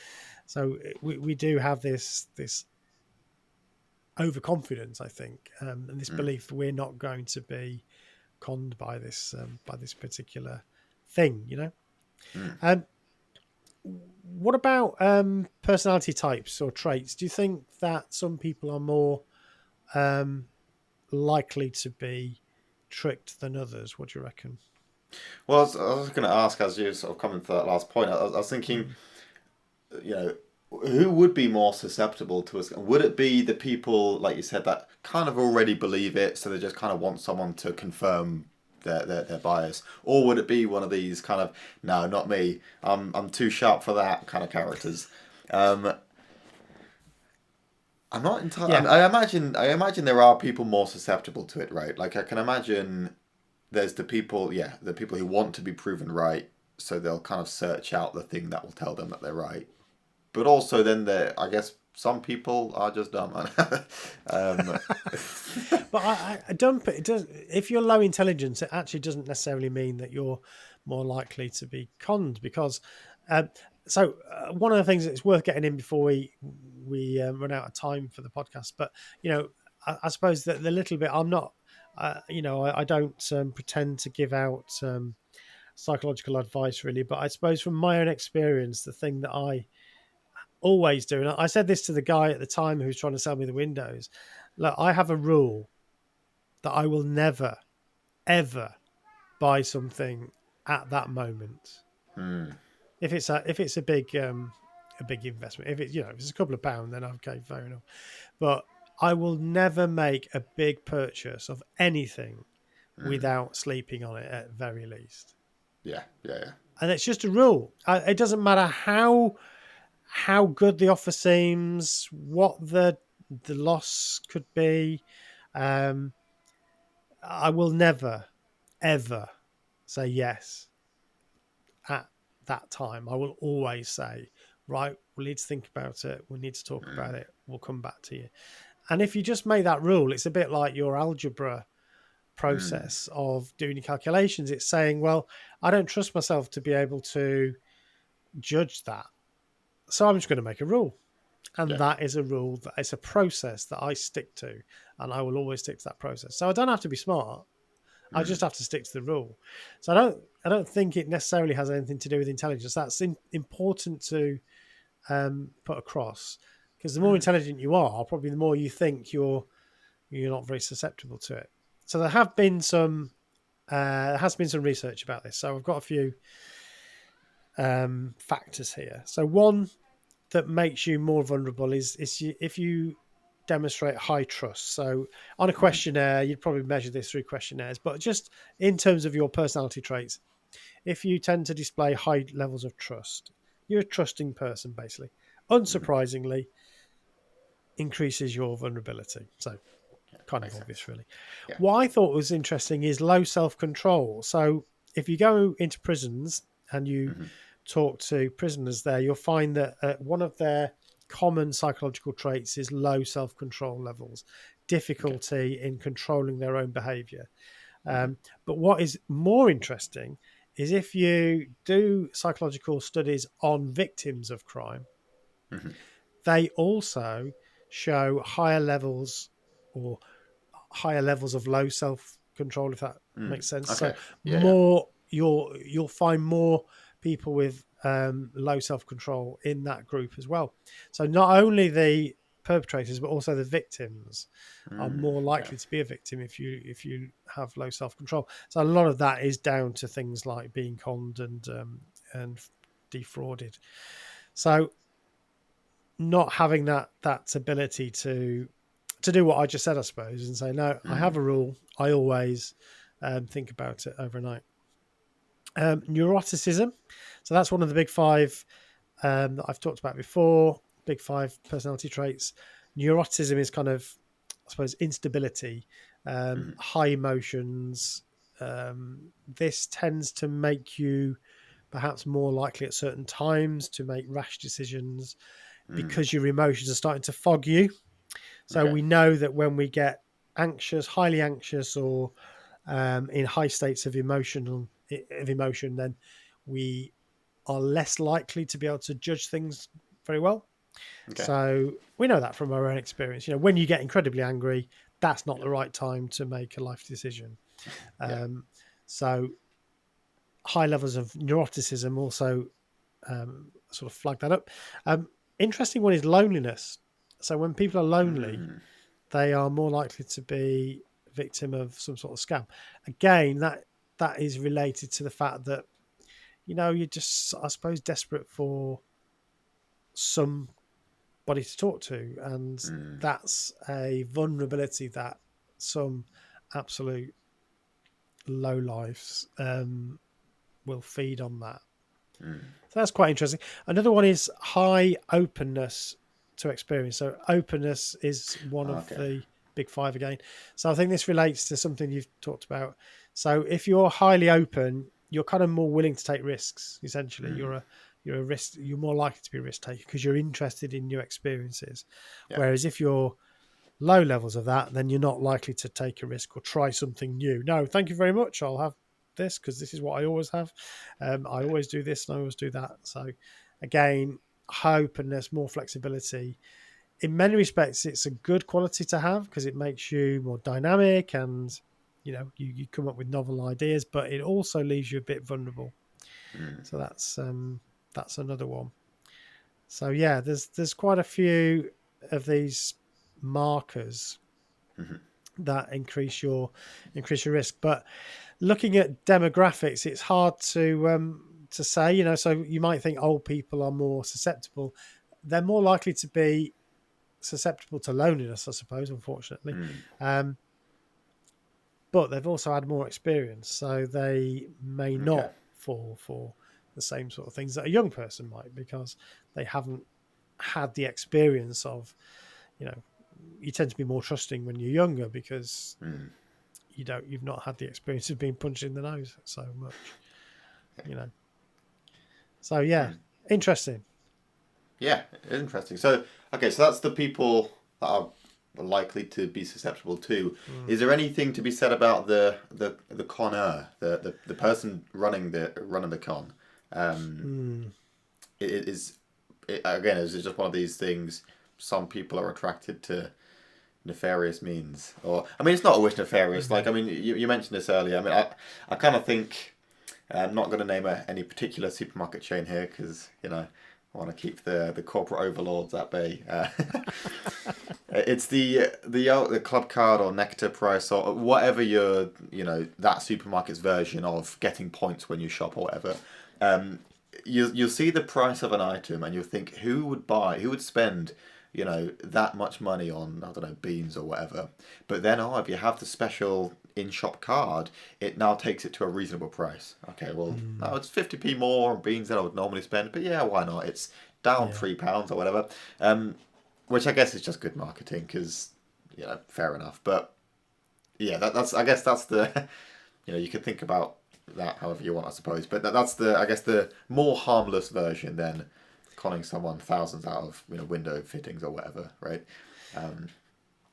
So we do have this overconfidence, I think, and this belief that we're not going to be conned by this particular thing, What about personality types or traits? Do you think that some people are more likely to be tricked than others? What do you reckon? Well, I was going to ask, as you sort of coming to that last point, I was thinking, who would be more susceptible to us? Would it be the people, like you said, that kind of already believe it, so they just kind of want someone to confirm their bias, or would it be one of these kind of, no, not me, I'm too sharp for that kind of characters? I'm not entirely. Yeah. I imagine there are people more susceptible to it, right? Like I can imagine there's the people who want to be proven right, so they'll kind of search out the thing that will tell them that they're right. But also then I guess some people are just dumb. But I don't. It does. If you're low intelligence, it actually doesn't necessarily mean that you're more likely to be conned. Because one of the things that's worth getting in before we run out of time for the podcast. But I suppose that the little bit I'm not. I don't pretend to give out psychological advice really. But I suppose from my own experience, the thing that I always do, and I said this to the guy at the time who was trying to sell me the windows. Look, I have a rule that I will never, ever buy something at that moment. If it's a big investment, if it's a couple of pounds, then okay, fair enough. But I will never make a big purchase of anything without sleeping on it at very least. Yeah. And it's just a rule. It doesn't matter how good the offer seems, what the The loss could be, um, I will never, ever say yes at that time. I will always say, right, we need to think about it. We need to talk about it. We'll come back to you. And if you just make that rule, it's a bit like your algebra process of doing your calculations. It's saying, well, I don't trust myself to be able to judge that. So I'm just going to make a rule. And Yeah. that is a rule, that it's a process that I stick to. And I will always stick to that process. So I don't have to be smart. I just have to stick to the rule. So I don't think it necessarily has anything to do with intelligence. That's important to put across, because the more intelligent you are, probably the more you think you're not very susceptible to it. So there has been some research about this. So I've got a few factors here. So one that makes you more vulnerable is if you demonstrate high trust. So on a questionnaire, you'd probably measure this through questionnaires, but just in terms of your personality traits, if you tend to display high levels of trust, you're a trusting person, basically. Unsurprisingly, increases your vulnerability. So kind of Makes obvious, sense. really. Yeah. What I thought was interesting is low self-control. So if you go into prisons and you talk to prisoners there, you'll find that one of their common psychological traits is low self-control levels, difficulty in controlling their own behavior. But what is more interesting is if you do psychological studies on victims of crime, they also show or higher levels of low self control, if that makes sense. So Okay. Yeah. Yeah. more you'll find more people with low self control in that group as well. So not only the perpetrators but also the victims are more Okay. likely to be a victim if you have low self control. So a lot of that is down to things like being conned and defrauded. So not having that ability to do what I just said, I suppose, and say, no, I have a rule. I always think about it overnight. Neuroticism. So that's one of the big five that I've talked about before. Big five personality traits. Neuroticism is kind of, I suppose, instability, high emotions. This tends to make you perhaps more likely at certain times to make rash decisions because your emotions are starting to fog you. So Okay. we know that when we get anxious, highly anxious, or in high states of emotion, then we are less likely to be able to judge things very well. Okay. So we know that from our own experience. When you get incredibly angry, that's not Yeah. the right time to make a life decision. Yeah. So high levels of neuroticism also sort of flag that up. Interesting one is loneliness. So when people are lonely, they are more likely to be a victim of some sort of scam. Again, that is related to the fact that you're just, I suppose, desperate for somebody to talk to, and that's a vulnerability that some absolute low lives will feed on that. So that's quite interesting. Another one is high openness to experience. So openness is one of Okay. the big five again. So I think this relates to something you've talked about. So if you're highly open, you're kind of more willing to take risks. Essentially, you're more likely to be a risk taker because you're interested in new experiences. Yeah. Whereas if you're low levels of that, then you're not likely to take a risk or try something new. No, thank you very much. I'll have this because this is what I always have. I always do this and I always do that. So again, openness, more flexibility. In many respects, it's a good quality to have because it makes you more dynamic and you come up with novel ideas, but it also leaves you a bit vulnerable. So that's another one. So yeah, there's quite a few of these markers that increase your risk. But looking at demographics, it's hard to say. So you might think old people are more susceptible. They're more likely to be susceptible to loneliness, I suppose, unfortunately. But they've also had more experience, so they may Okay. not fall for the same sort of things that a young person might because they haven't had the experience of, you know, you tend to be more trusting when you're younger because Mm. you've not had the experience of being punched in the nose so much, you know. So yeah, Mm. interesting. Yeah, interesting. So, okay, so that's the people that are likely to be susceptible to. Is there anything to be said about the conner, the person running the con? Um, Mm. it is again, is it just one of these things? Some people are attracted to nefarious means, or I mean, it's not always nefarious. Like, I mean, you mentioned this earlier. I mean, I kind of think I'm not going to name any particular supermarket chain here because I want to keep the corporate overlords at bay. It's the club card or nectar price or whatever your that supermarket's version of getting points when you shop or whatever. You'll see the price of an item and you'll think who would spend that much money on, I don't know, beans or whatever. But then, if you have the special in-shop card, it now takes it to a reasonable price. Okay, well, now it's 50p more on beans than I would normally spend, but yeah, why not? It's down Yeah. £3 or whatever. Which I guess is just good marketing because, fair enough. But yeah, that's I guess that's the, you could think about that however you want, I suppose. But that's I guess the more harmless version than conning someone thousands out of window fittings or whatever, right?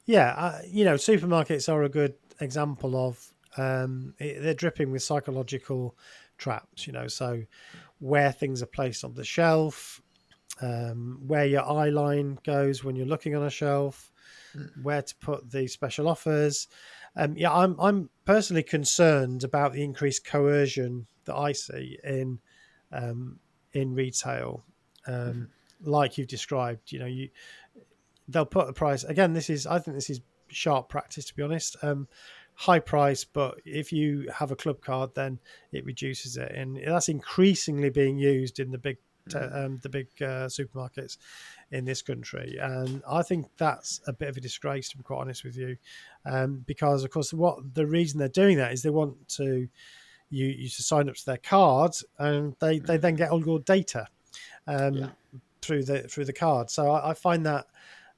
Yeah, supermarkets are a good example of they're dripping with psychological traps. So where things are placed on the shelf, where your eye line goes when you're looking on a shelf, where to put the special offers. I'm personally concerned about the increased coercion that I see in retail, like you've described. They'll put a price again. I think this is sharp practice, to be honest. High price, but if you have a club card, then it reduces it, and that's increasingly being used in the big supermarkets in this country. And I think that's a bit of a disgrace, to be quite honest with you, because of course the reason they're doing that is they want you to sign up to their card, and they then get all your data Yeah. through the card. So I find that.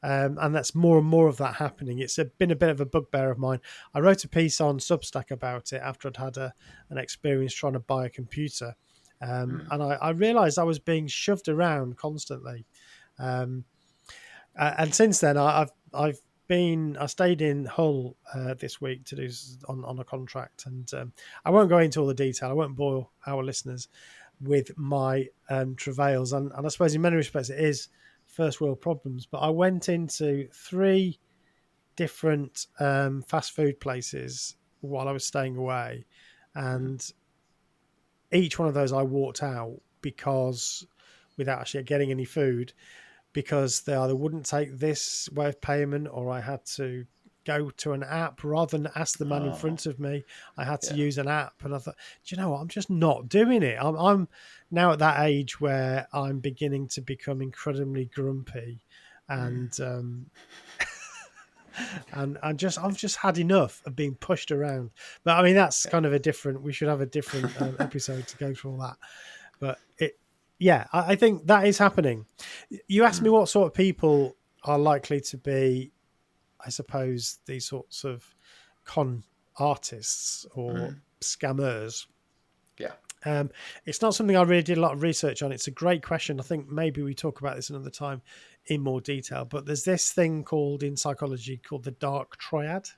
And that's more and more of that happening. It's been a bit of a bugbear of mine. I wrote a piece on Substack about it after I'd had an experience trying to buy a computer, and I realised I was being shoved around constantly. And since then, I stayed in Hull this week to do on a contract, and I won't go into all the detail. I won't bore our listeners with my travails, and I suppose in many respects it is first world problems. But I went into 3 different fast food places while I was staying away, and each one of those I walked out because without actually getting any food, because they either wouldn't take this way of payment or I had to go to an app rather than ask the man in Oh, front of me. I had to yeah. use an app, and I thought, do you know what? I'm just not doing it. I'm now at that age where I'm beginning to become incredibly grumpy, and and I've just had enough of being pushed around. But I mean, that's kind of we should have a different episode to go through all that. But I think that is happening. You asked me what sort of people are likely to be, I suppose, these sorts of con artists or scammers. Yeah. It's not something I really did a lot of research on. It's a great question. I think maybe we talk about this another time in more detail. But there's this thing in psychology called the dark triad.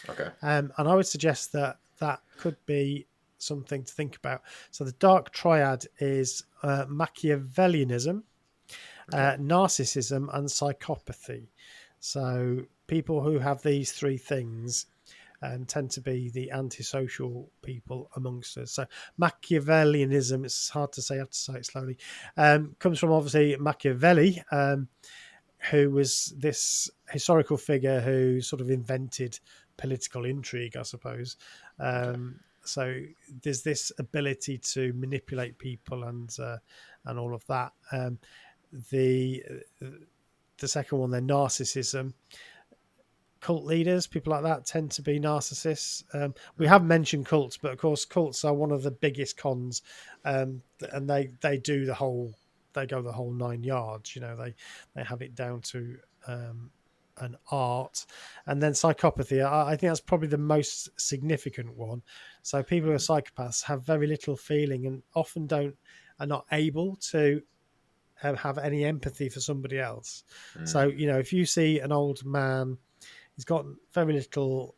Okay. And I would suggest that could be something to think about. So the dark triad is Machiavellianism, Okay. narcissism, and psychopathy. So people who have these 3 things tend to be the antisocial people amongst us. So Machiavellianism, it's hard to say, I have to say it slowly, comes from obviously Machiavelli, who was this historical figure who sort of invented political intrigue, I suppose. Okay. So there's this ability to manipulate people and all of that. The second one, then, narcissism. Cult leaders, people like that, tend to be narcissists. We have mentioned cults, but of course, cults are one of the biggest cons, and they do they go the whole 9 yards. They have it down to an art. And then psychopathy, I think that's probably the most significant one. So people who are psychopaths have very little feeling and often are not able to have any empathy for somebody else. So, if you see an old man, he's got very little,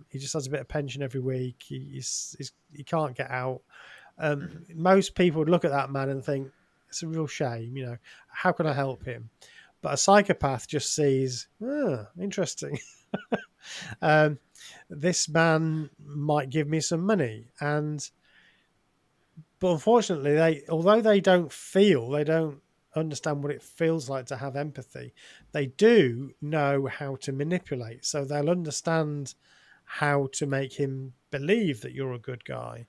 he just has a bit of pension every week, he can't get out. Most people would look at that man and think, it's a real shame, how can I help him? But a psychopath just sees, interesting. This man might give me some money. But unfortunately, although they don't understand what it feels like to have empathy, they do know how to manipulate. So they'll understand how to make him believe that you're a good guy.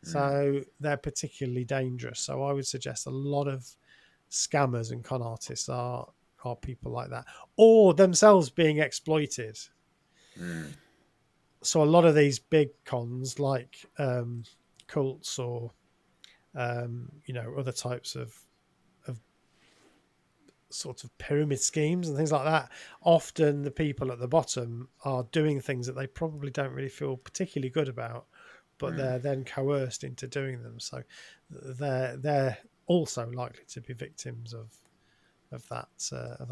So they're particularly dangerous. So I would suggest a lot of scammers and con artists are people like that, or themselves being exploited. So a lot of these big cons, like cults or other types of sort of pyramid schemes and things like that, often the people at the bottom are doing things that they probably don't really feel particularly good about, but they're then coerced into doing them. So they're also likely to be victims of that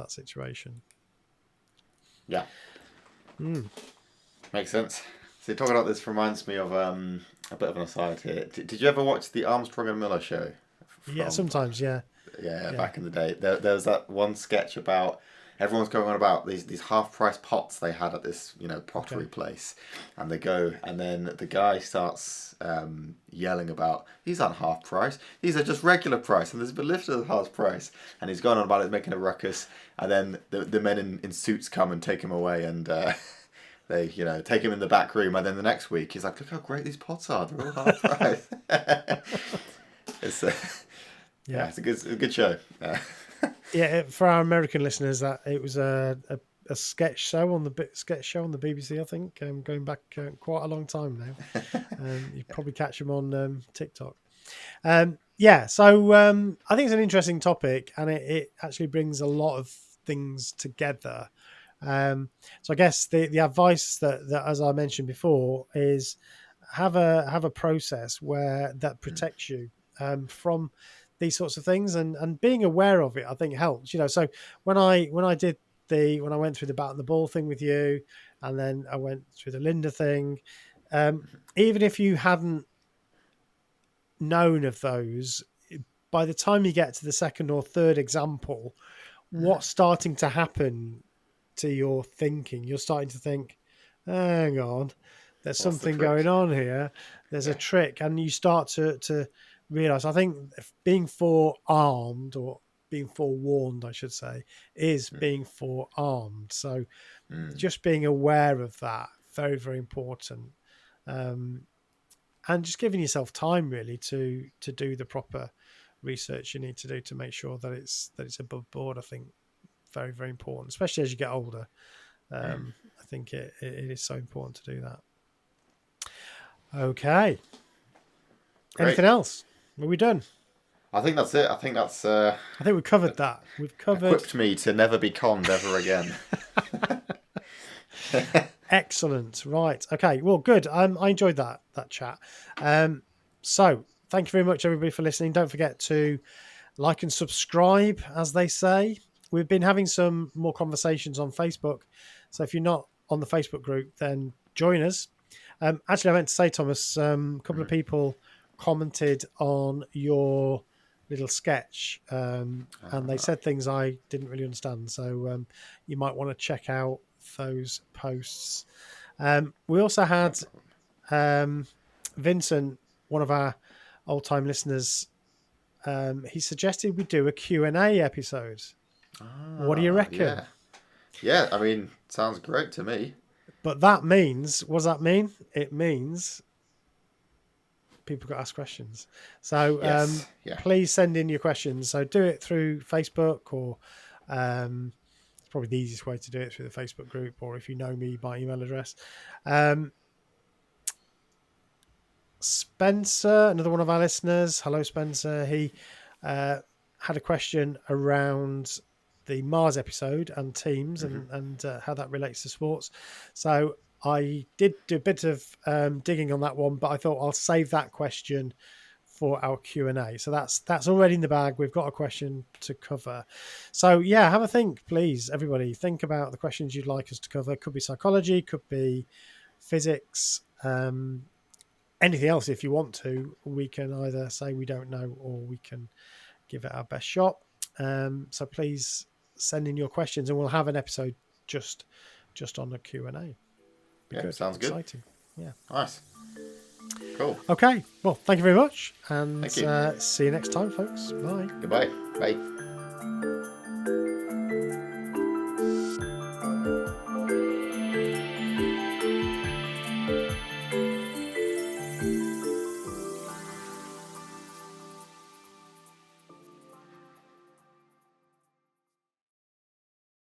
situation. Yeah. Makes sense. So talking about this reminds me of a bit of an aside here. Did you ever watch the Armstrong and Miller show? Yeah, sometimes, yeah. Yeah, back in the day. There was that one sketch about everyone's going on about these half price pots they had at this pottery place, and they go, and then the guy starts yelling about, these aren't half price, these are just regular price, and there's been lifted at half price, and he's going on about it, making a ruckus, and then the men in suits come and take him away, and they take him in the back room, and then the next week he's like, look how great these pots are, they're all half price. It's it's a good show. Yeah, for our American listeners, that it was a sketch show on the BBC, I think, going back quite a long time now. You probably catch them on TikTok. So I think it's an interesting topic, and it actually brings a lot of things together. So I guess the advice that, as I mentioned before, is have a process that protects you from these sorts of things, and being aware of it, I think, helps. So when I went through the bat and the ball thing with you, and then I went through the Linda thing, even if you hadn't known of those, by the time you get to the second or third example, what's starting to happen to your thinking? You're starting to think, hang on, there's something going on here. There's a trick, and you start to realize. I think being forearmed, or being forewarned, I should say, is being forearmed. So just being aware of that, very, very important. And just giving yourself time really to do the proper research you need to do to make sure that it's above board. I think very, very important, especially as you get older. I think it is so important to do that. Okay. Great. Anything else? Are we done? I think that's it. I think we've covered that. We've equipped me to never be conned ever again. Excellent. Right. Okay. Well, good. I enjoyed that chat. So thank you very much, everybody, for listening. Don't forget to like and subscribe, as they say. We've been having some more conversations on Facebook. So if you're not on the Facebook group, then join us. Actually, I meant to say, Thomas, a couple of people commented on your little sketch, and they said things I didn't really understand. So you might want to check out those posts. We also had Vincent, one of our old-time listeners, he suggested we do a Q&A episode. What do you reckon? Yeah, I mean, sounds great to me. But that means, what does that mean? It means people got to ask questions. So please send in your questions. So do it through Facebook, or it's probably the easiest way to do it through the Facebook group, or if you know me, by email address. Spencer, another one of our listeners. Hello, Spencer. He had a question around the Mars episode and teams and how that relates to sports. So I did do a bit of digging on that one, but I thought I'll save that question for our Q&A. So that's already in the bag. We've got a question to cover. So yeah, have a think, please, everybody. Think about the questions you'd like us to cover. Could be psychology, could be physics, anything else. If you want to, we can either say we don't know or we can give it our best shot. So please send in your questions and we'll have an episode just on the Q&A. Yeah, sounds good. Exciting. Yeah. Nice. Cool. Okay. Well, thank you very much. And Thank you. see you next time, folks. Bye. Goodbye. Bye.